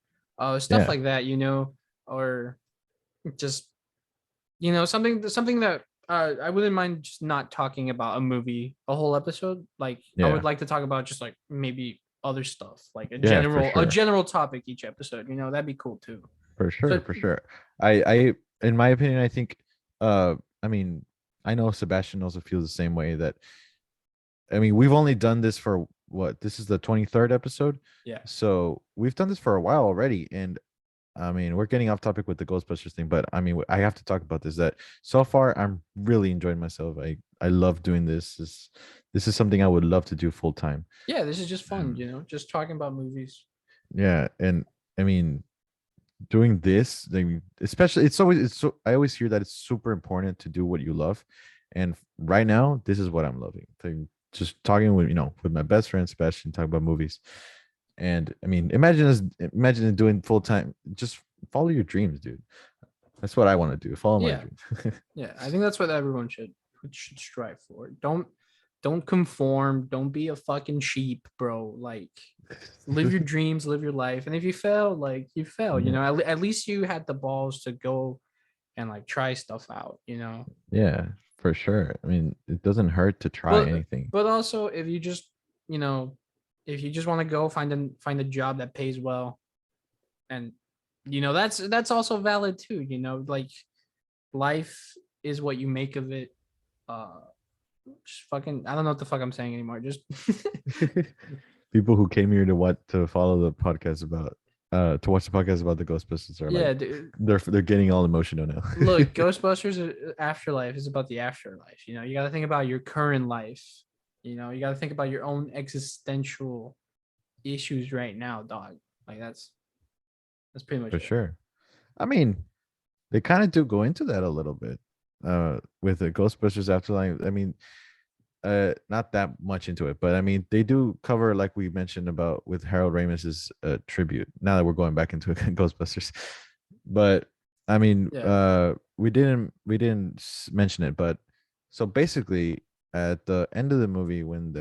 Stuff
yeah,
like that, or just something that I wouldn't mind just not talking about a movie a whole episode. Like I
yeah,
would like to talk about just like maybe other stuff, like
yeah, for
a
sure.
general topic each episode. That'd be cool too.
For sure,
So
for sure. I in my opinion, I think I mean, I know Sebastian also feels the same way that I mean, we've only done this for what? This is the 23rd episode.
yeah,
So, we've done this for a while already, and I mean, we're getting off topic with the Ghostbusters thing, but I mean, I have to talk about this that so far I'm really enjoying myself. I love doing this. This is something I would love to do full time.
yeah, this is just fun.
And
Just talking about movies.
yeah, and I mean, doing this, I mean, especially it's so I always hear that it's super important to do what you love, and right now this is what I'm loving. Just talking with with my best friend Sebastian, talking about movies, and I mean, imagine it doing full time. Just follow your dreams, dude. That's what I want to do. Follow my
Yeah,
dreams.
yeah, I think that's what everyone should strive for. Don't conform. Don't be a fucking sheep, bro. Like live your dreams, live your life. And if you fail, like you fail,
Yeah,
at least you had the balls to go and like try stuff out.
yeah, for sure. I mean, it doesn't hurt to try
But
anything.
but also if you just, you know, if you just want to go find a job that pays well, and that's also valid too. Like life is what you make of it. Uh just fucking I don't know what the fuck I'm saying anymore. Just
People who came here to follow the podcast about to watch the podcast about the Ghostbusters are like
yeah, dude.
they're getting all emotional now.
Look, Ghostbusters Afterlife is about the afterlife. You got to think about your current life. You got to think about your own existential issues right now, dog. Like That's pretty much
For
it.
sure. I mean, they kind of do go into that a little bit with the Ghostbusters Afterlife. I mean, not that much into it, but I mean they do cover, like we mentioned about with Harold Ramis's tribute. Now that we're going back into Ghostbusters, but I mean
Yeah.
we didn't mention it, but so basically at the end of the movie when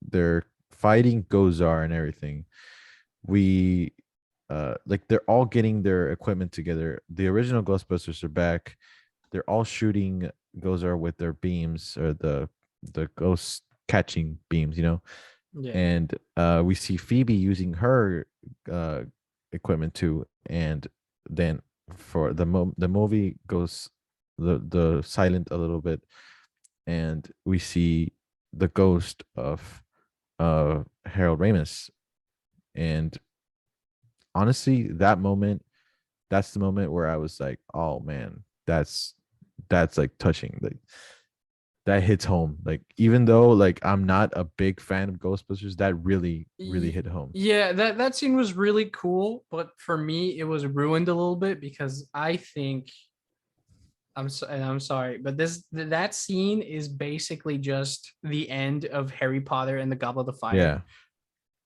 they're fighting Gozar and everything, we like they're all getting their equipment together. The original Ghostbusters are back. They're all shooting Gozar with their beams, or the ghost catching beams,
Yeah.
and we see Phoebe using her uh equipment too. And then for the movie goes the silent a little bit, and we see the ghost of Harold Ramis. And honestly, that's the moment where I was like, oh man, that's like touching. Like that hits home. Like even though like I'm not a big fan of Ghostbusters, that really hit home.
Yeah, that scene was really cool, but for me it was ruined a little bit because I think and I'm sorry, but that scene is basically just the end of Harry Potter and the Goblet of Fire.
Yeah.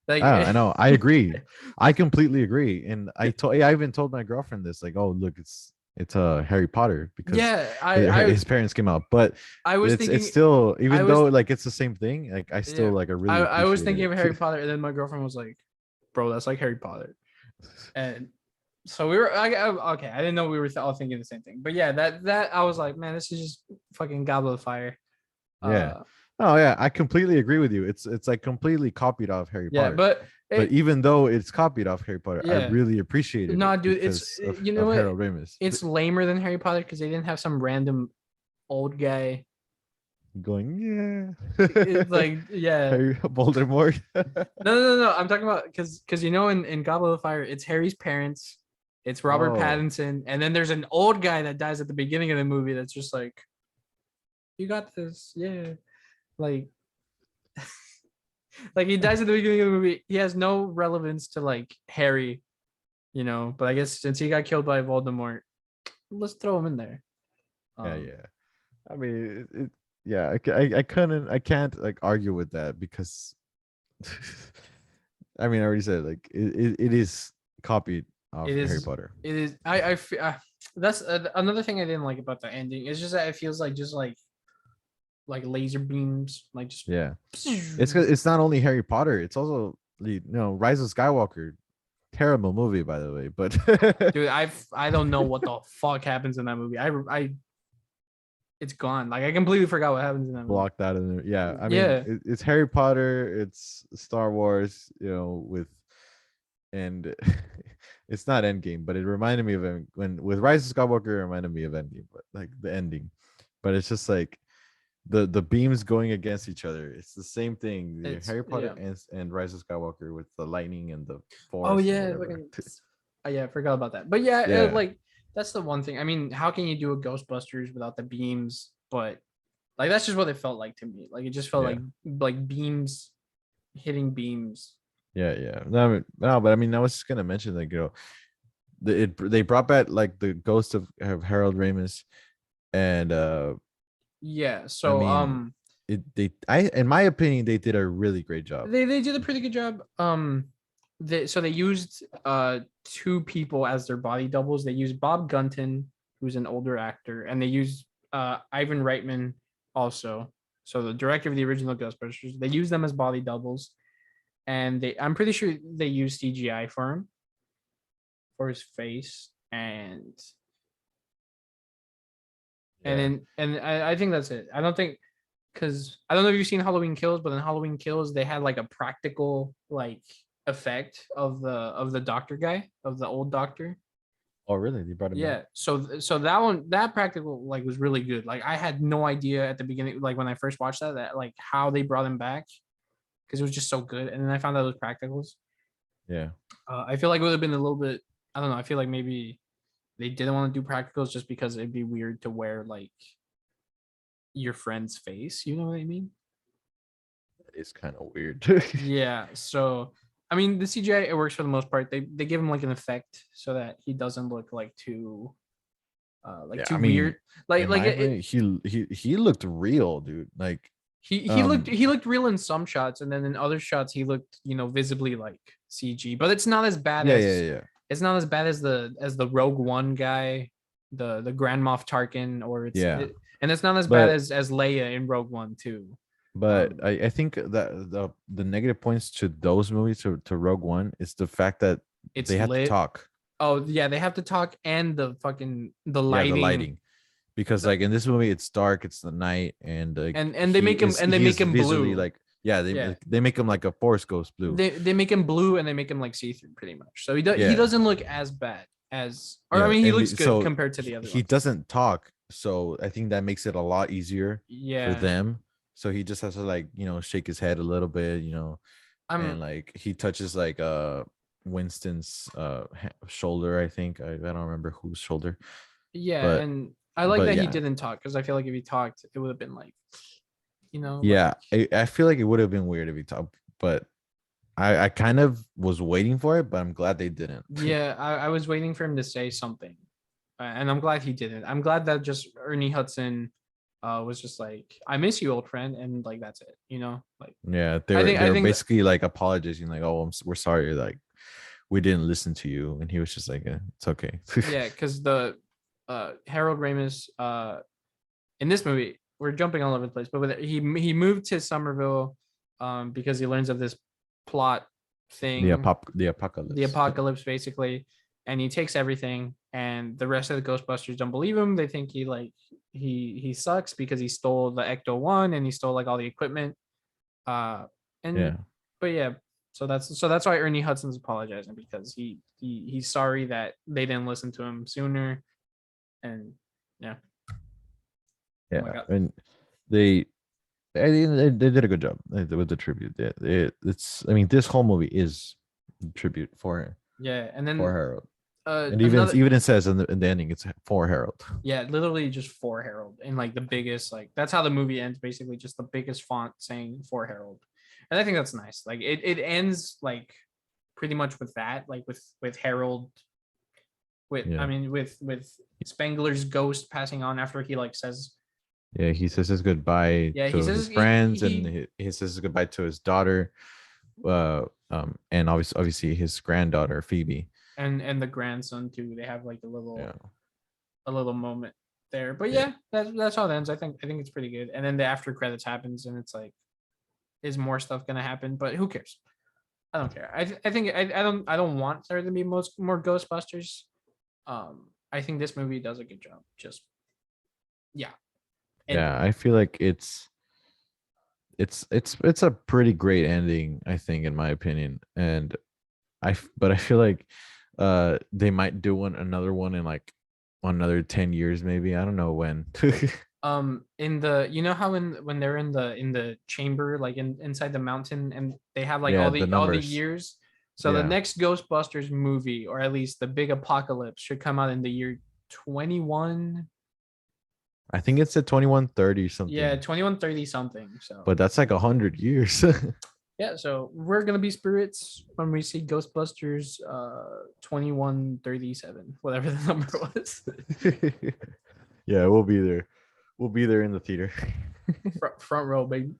Like
I know. I agree. I completely agree. And I even told my girlfriend this, like, oh look, it's Harry Potter because
yeah,
his parents came out. But
I was
it's
thinking
still,
I
even
was
though like it's the same thing, like I still
yeah,
like I
I
really
I was
appreciated
thinking of
it.
Harry Potter, and then my girlfriend was like, "Bro, that's like Harry Potter," and so we were okay. I didn't know we were all thinking the same thing, but yeah, that I was like, man, this is just fucking Goblet of Fire.
Yeah.
Uh,
Oh yeah, I completely agree with you. It's like completely copied off Harry
yeah,
Potter.
but
But
it,
even though it's copied off Harry Potter, I
yeah,
really appreciated it
no, dude, it's
because
you know
of
what?
Harold Ramis
It's lamer than Harry Potter because they didn't have some random old guy.
going,
It's
yeah.
like, yeah,
Harry Voldemort.
no. I'm talking about because in Goblet of Fire, it's Harry's parents, it's Robert
Oh,
Pattinson, and then there's an old guy that dies at the beginning of the movie. That's just like, you got this, yeah. Like, like he dies at the beginning of the movie. He has no relevance to like Harry, But I guess since he got killed by Voldemort, let's throw him in there.
yeah,
Um,
yeah. I mean, yeah, I can't like argue with that because I mean, I already said like it is copied off
it
Harry
is,
Potter.
it is. That's another thing I didn't like about the ending. It's just that it feels like just like laser beams, like just.
Yeah. It's not only Harry Potter, it's also Rise of Skywalker. Terrible movie, by the way, but
Dude, I don't know what the fuck happens in that movie. It's gone. Like I completely forgot what happens in that movie.
blocked out of there. Yeah, I mean,
Yeah,
it's Harry Potter, it's Star Wars, with and it's not Endgame, but it reminded me of when with Rise of Skywalker, it reminded me of Endgame, but like the ending. But it's just like the beams going against each other. It's the same thing. The
it's
Harry Potter
yeah.
and Rise of Skywalker with the lightning and the
Oh
forest and
yeah,
whatever.
fucking. Oh, yeah, I forgot about that. But yeah,
Yeah,
like that's the one thing. I mean, how can you do a Ghostbusters without the beams? But like that's just what it felt like to me. Like it just felt
yeah,
like beams hitting beams.
yeah. No, but I mean, I was just gonna mention like they brought back like the ghost of Harold Ramis, and
Yeah.
I
So
mean, in my opinion they did a really great job.
they did a pretty good job. They used two people as their body doubles. They used Bob Gunton, who's an older actor, and they used Ivan Reitman also. So the director of the original Ghostbusters. They used them as body doubles, and I'm pretty sure they used CGI for him, for his face, and
Yeah.
then and I think that's it. I don't think because I don't know if you've seen Halloween Kills, but in Halloween Kills they had like a practical like effect of the doctor guy, of the old doctor.
Oh, really? They brought him back?
Yeah, so that practical like was really good. Like I had no idea at the beginning, like when I first watched that like how they brought him back because it was just so good. And then I found out it was practicals.
Yeah.
I feel like it would have been a little bit. I don't know. I feel like maybe they didn't want to do practicals just because it'd be weird to wear like your friend's face. You know what I mean?
It's kind of weird.
Yeah. So I mean, the CGI it works for the most part. They give him like an effect so that he doesn't look like
Yeah,
too
I mean,
weird. Like
in my
it
opinion, he looked real, dude. Like,
he looked real in some shots, and then in other shots he looked visibly like CG. But it's not as bad
yeah, yeah,
as
yeah,
the Rogue One guy, the Grand Moff Tarkin,
yeah.
and it's not as bad
But
as Leia in Rogue One too.
I think that the negative points to those movies to Rogue One is the fact that
It's
they had to
lit.
talk.
Oh yeah, they have to talk, and the
Yeah, the
lighting,
lighting. Because
the,
like in this movie it's dark, it's the night, and like
and they
he
make
is
him
visually
blue.
like, yeah,
Yeah,
they make him like a force ghost blue.
they make him blue, and they make him like see through pretty much. So he
Yeah.
doesn't look as bad as, or I
Yeah,
mean, he
and
looks good
so
compared to the other
he
ones.
doesn't talk, so I think that makes it a lot easier for
Yeah,
them. So he just has to like, shake his head a little bit, and
I'm
like he touches like Winston's shoulder. I think I don't remember whose shoulder,
yeah,
but
and I like that he
yeah,
didn't talk because I feel like if he talked, it would have been like, like
yeah. I feel like it would have been weird if he talked, but I kind of was waiting for it, but I'm glad they didn't.
yeah, I was waiting for him to say something, and I'm glad he didn't. I'm glad that just Ernie Hudson was just like, I miss you, old friend, and like that's it, like
Yeah,
I
they were
think that,
basically like apologizing, like, oh, we're sorry, like we didn't listen to you, and he was just like, it's okay.
yeah, because the Harold Ramis in this movie, we're jumping all over the place, but he moved to Somerville because he learns of this plot thing,
The
the
apocalypse.
apocalypse basically, and he takes everything, and the rest of the Ghostbusters don't believe him. They think he sucks because he stole the Ecto-1 and he stole like all the equipment. And
Yeah,
but yeah, so that's why Ernie Hudson's apologizing, because he's sorry that they didn't listen to him sooner. And yeah, oh my
yeah,
god.
and they they did a good job with the tribute. It's, I mean, this whole movie is a tribute
Yeah, and
for
then
Harold, and
another,
even it says in the ending it's for Harold.
yeah, literally just for Harold, and like the biggest, like that's how the movie ends, basically just the biggest font saying for Harold. And I think that's nice. Like it ends like pretty much with that, like with Harold, with I
Yeah,
mean with Spengler's ghost passing on after he like says,
yeah. He says his goodbye
yeah, he
to
says
his friends, and
he
he says his goodbye to his daughter, and obviously his granddaughter Phoebe.
and the grandson too. They have like
Yeah,
a little moment there. But
yeah,
yeah, that's how it ends. I think it's pretty good. And then the after credits happens, and it's like, is more stuff gonna happen? But who cares? I don't care. I think I don't want there to be more Ghostbusters. I think this movie does a good job. Just yeah, ending.
yeah. I feel like it's a pretty great ending, I think, in my opinion. And but I feel like they might do another one in like another 10 years, maybe. I don't know when.
In the, how when they're in the chamber, like inside the mountain, and they have like
Yeah, the
all the
numbers.
years. So the
Yeah,
next Ghostbusters movie, or at least the big apocalypse, should come out in the year 21.
I think it's at 2130
Yeah,
something,
2130 something. So
but that's like 100 years.
yeah, so we're gonna be spirits when we see Ghostbusters 2137, whatever the number was.
Yeah, we'll be there. We'll be there in the theater.
Front row, baby.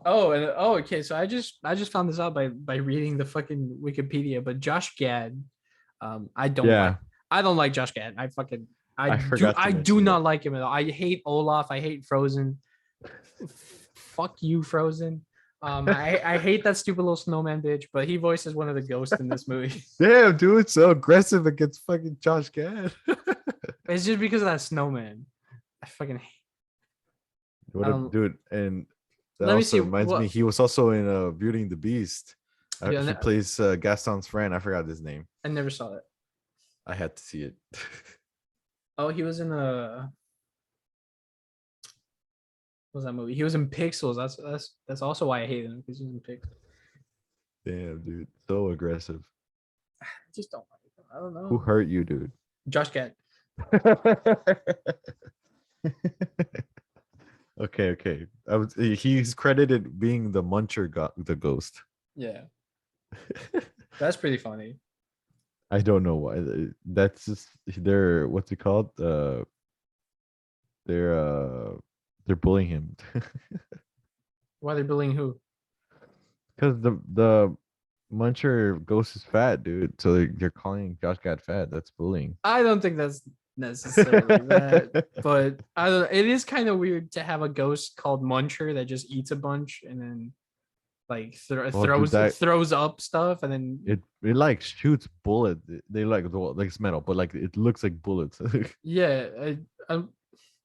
Oh, and okay. So I just found this out by reading the fucking Wikipedia. But Josh Gad, I don't like.
Yeah,
I don't like Josh Gad.
I forgot to
I do
mention that.
not like him at all. I hate Olaf. I hate Frozen. Fuck you, Frozen. I hate that stupid little snowman bitch. But he voices one of the ghosts in this movie.
Damn, dude, so aggressive against fucking Josh Gad.
It's just because of that snowman. I fucking hate.
What a dude. And that
Let me
also
see
reminds me,
what.
he was also in Beauty and the Beast.
Yeah,
He plays Gaston's friend. I forgot his name.
I never saw it.
I had to see it.
Oh, he was in what was that movie? He was in Pixels. That's also why I hate him, because he's in Pixels.
Damn, dude, so aggressive.
I just don't like him. I don't
Who
know.
hurt you, dude?
Josh Gad.
Okay. He's credited being the muncher the ghost.
Yeah, that's pretty funny.
I don't know why. That's just they're what's it called? They're uh they're bullying him.
Why they're bullying who?
Because the muncher ghost is fat, dude. So they're calling Josh Gad fat. That's bullying.
I don't think that's necessarily that, but I don't. It is kind of weird to have a ghost called Muncher that just eats a bunch and then like
Well, dude,
throws up stuff and then
it like shoots bullets. They like it's metal, but like it looks like bullets.
yeah. I,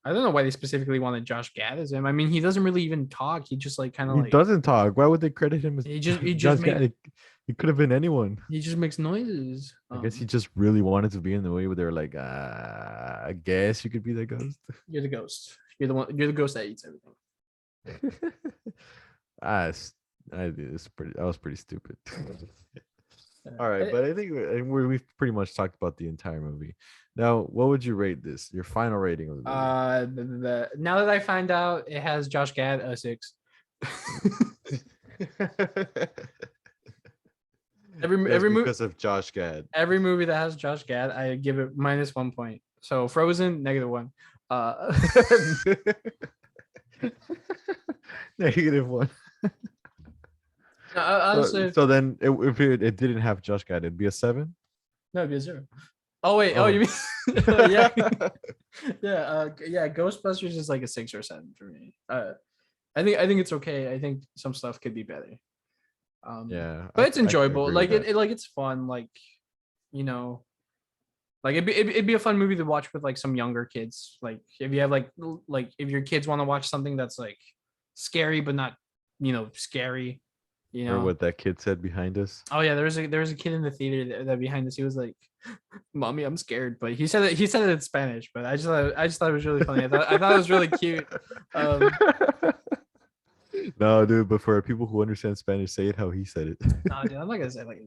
I don't know why they specifically wanted Josh Gad as him. I mean, he doesn't really even talk. He just like kind of
He
like
doesn't talk. Why would they credit him as
he just
Josh
make
Gad? He could have been anyone.
he just makes noises.
I guess he just really wanted to be in the movie where they were like, I guess you could be the ghost.
You're the ghost. You're the one. You're the ghost that eats everything.
ah, that was pretty stupid. All right, but I think we've pretty much talked about the entire movie. Now, what would you rate this? Your final rating of the movie?
Now that I find out it has Josh Gad, a 6. every movie
because of Josh Gad.
Every movie that has Josh Gad, I give it -1 point. So Frozen, -1.
-1.
Honestly,
so then if it didn't have Josh Gad, it'd be a 7.
no, it'd be a 0. Oh wait, oh you mean yeah, yeah. Ghostbusters is like a 6 or 7 for me. I think it's okay. I think some stuff could be better.
Yeah,
but it's enjoyable. Like it's fun. Like, you know, like it'd be a fun movie to watch with like some younger kids. Like if you have like if your kids want to watch something that's like scary but not, scary.
Or what that kid said behind us.
Oh yeah, there was a kid in the theater that behind us. He was like, "Mommy, I'm scared," but he said it in Spanish. But I just thought it was really funny. I thought it was really cute.
No, dude, but for people who understand Spanish, say it how he said it.
No, dude, I'm not gonna say it like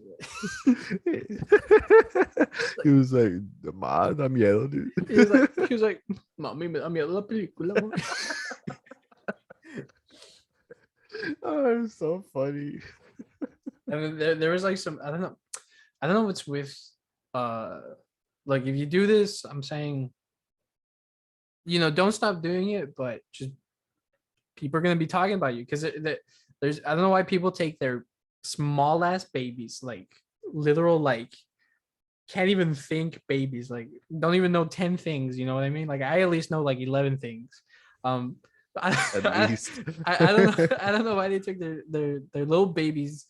he was like, "Ma, da miedo, dude."
He was like, "Mami, me da miedo la película."
Oh, it's so funny.
And there was like some I don't know what's with like if you do this, I'm saying, don't stop doing it, but just people are gonna be talking about you because there's I don't know why people take their small ass babies, like literal, like can't even think babies, like don't even know 10 things, you know what I mean? Like I at least know like 11 things. At least. I don't know why they took their little babies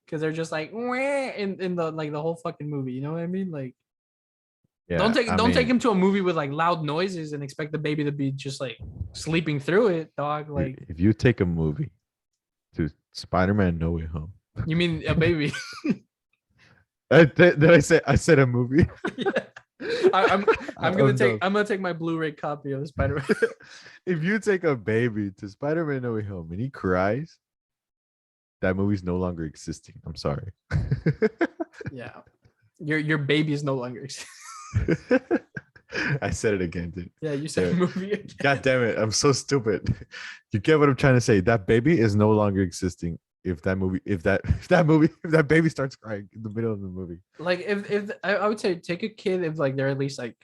because they're just like in the like the whole fucking movie, you know what I mean? Like
yeah,
don't take him to a movie with like loud noises and expect the baby to be just like sleeping through it, dog. Like
if you take a movie to Spider-Man No Way Home.
You mean a baby?
Did I said a movie?
Yeah. I'm gonna take my Blu-ray copy of Spider-Man.
If you take a baby to Spider-Man No Way Home and he cries, that movie's no longer existing. I'm sorry.
Yeah, your baby is no longer existing.
I said it again, dude.
Yeah, you said movie again.
God damn it, I'm so stupid. You get what I'm trying to say? That baby is no longer existing. If that baby starts crying in the middle of the movie.
Like if I would say take a kid if like they're at least like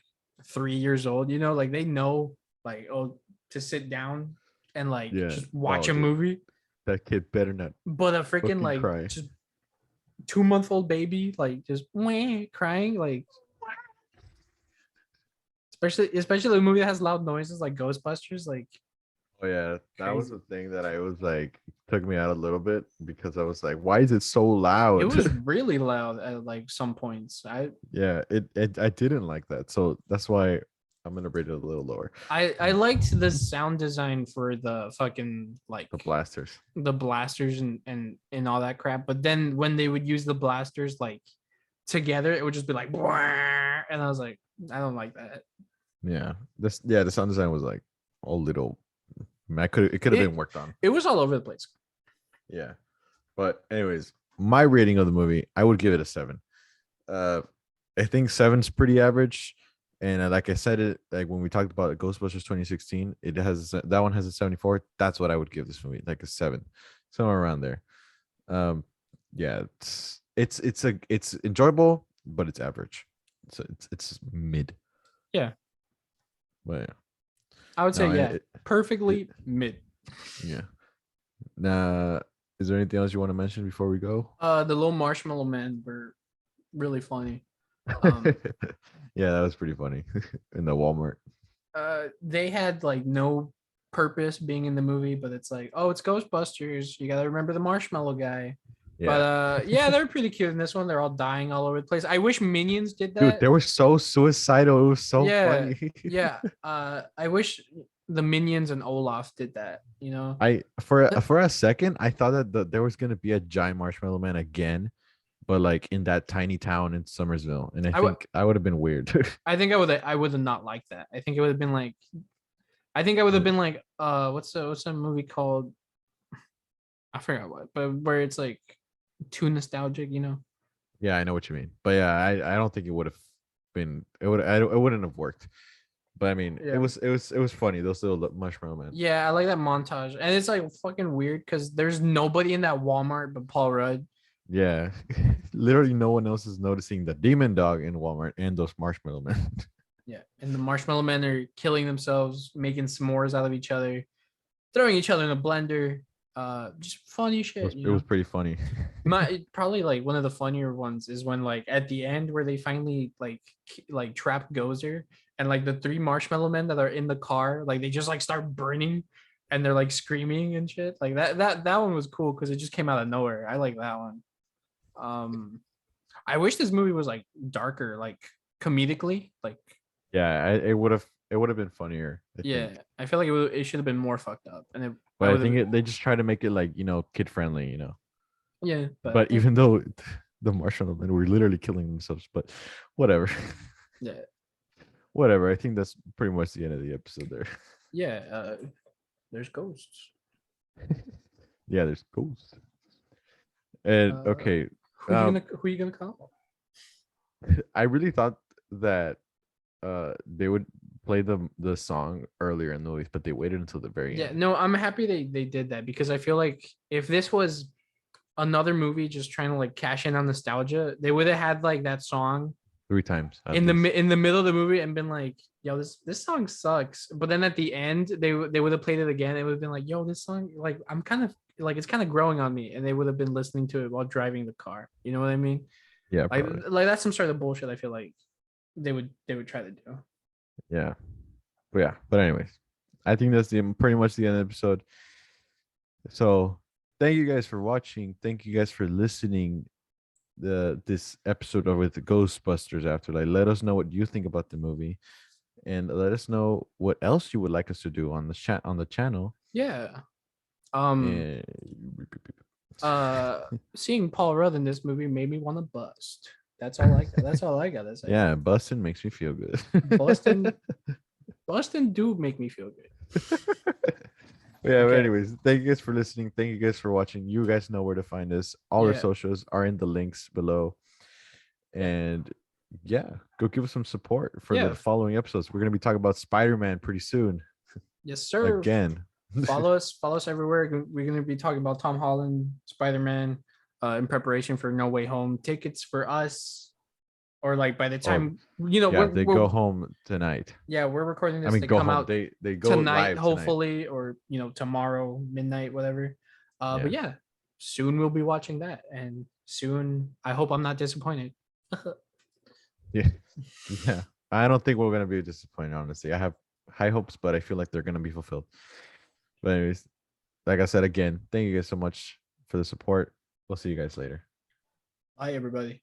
3 years old, like they know like to sit down and like just watch a movie.
That kid better not.
But a freaking like
cry.
Just 2-month-old baby like just crying, like especially a movie that has loud noises like Ghostbusters, like.
Oh yeah, that
crazy.
was the thing that I was like took me out a little bit because I was like, why is it so loud?
It was really loud at like some points. I
didn't like that, so that's why I'm gonna rate it a little lower.
I liked the sound design for the fucking like
the blasters
and all that crap, but then when they would use the blasters like together, it would just be like, and I was like, I don't like that.
Yeah, the sound design was like a little. It could have been worked on.
It was all over the place.
Yeah, but anyways, my rating of the movie, I would give it a 7. I think 7's pretty average, And like I said, it like when we talked about Ghostbusters 2016, it has that one has a 74. That's what I would give this movie, like a 7, somewhere around there. Um, yeah, it's enjoyable, but it's average. So it's mid.
Yeah,
But yeah,
I would say
no,
yeah,
it
perfectly mid.
yeah. Now, is there anything else you want to mention before we go?
The little marshmallow men were really funny. Um,
Yeah, that was pretty funny in the Walmart.
they had like no purpose being in the movie, but it's like, oh, it's Ghostbusters. You gotta remember the marshmallow guy. But
Yeah,
yeah, they're pretty cute in this one. They're all dying all over the place. I wish Minions did
dude,
that.
they were so suicidal. It was so
Yeah,
funny.
yeah. I wish the Minions and Olaf did that. You know,
I for a second I thought that there was gonna be a giant marshmallow man again, but like in that tiny town in Somersville, and I
I would.
think I would have been weird.
I would have not liked that. I think it would have been like. I think I would have been like, what's a movie called? I forgot what, but where it's like too nostalgic, you know?
Yeah, I know what you mean, but yeah, I don't think it would have been. It wouldn't have worked. But I mean,
Yeah.
it was funny. Those little marshmallow man.
Yeah, I like that montage. And it's like fucking weird because there's nobody in that Walmart but Paul Rudd.
Yeah, literally no one else is noticing the demon dog in Walmart and those marshmallow men.
Yeah. And the marshmallow men are killing themselves, making s'mores out of each other, throwing each other in a blender. Just funny shit, you
It was
know.
pretty funny.
Probably like one of the funnier ones is when like at the end where they finally like trap Gozer and like the three marshmallow men that are in the car like they just like start burning and they're like screaming and shit like that one was cool because it just came out of nowhere. I like that one. um I wish this movie was like darker, like comedically, like
Yeah, it would have been funnier, I
yeah,
think.
I feel like it should have been more fucked up and I
But I
would have
think they just try to make it like, kid friendly,
yeah but
But even though the marshmallow men were literally killing themselves, but whatever.
yeah
Whatever. I think that's pretty much the end of the episode there.
yeah there's ghosts.
Yeah, there's ghosts. And
uh
okay, um,
who you gonna call?
I really thought that they would play the song earlier in the movie, but they waited until the very
Yeah,
end.
no, I'm happy they did that because I feel like if this was another movie just trying to like cash in on nostalgia, they would have had like that song
3 times at least.
in the middle of the movie and been like, "Yo, this song sucks." But then at the end, they would have played it again. It would have been like, "Yo, this song like I'm kind of like it's kind of growing on me," and they would have been listening to it while driving the car. You know what I mean?
Yeah, probably.
Like that's some sort of bullshit. I feel like they would try to do.
Yeah. But yeah. But anyways, I think that's pretty much the end of the episode. So thank you guys for watching. Thank you guys for listening. This episode of with the Ghostbusters Afterlife. Let us know what you think about the movie, and let us know what else you would like us to do on the chat on the channel.
Yeah. Um.
And
Seeing Paul Rudd in this movie made me want to bust. That's all I got. That's all I gotta say.
yeah, busting makes me feel good.
Bustin do make me feel good.
Yeah, but
Okay.
anyways, thank you guys for listening. Thank you guys for watching. You guys know where to find us. All our
Yeah.
socials are in the links below.
Yeah.
And yeah, go give us some support for
Yeah.
the following episodes. We're gonna be talking about Spider-Man pretty soon.
Yes, sir.
Again.
Follow us everywhere. We're gonna be talking about Tom Holland, Spider-Man, in preparation for No Way Home. Tickets for us, or like by the time
Yeah, they go home tonight.
yeah, we're recording this.
I mean,
They
go
come
home.
out
They go
tonight,
live
hopefully, or tomorrow midnight, whatever.
Yeah.
But yeah, soon we'll be watching that, and soon I hope I'm not disappointed.
Yeah. Yeah. I don't think we're gonna be disappointed, honestly. I have high hopes, but I feel like they're gonna be fulfilled. But anyways, like I said again, thank you guys so much for the support. We'll see you guys later.
Bye, everybody.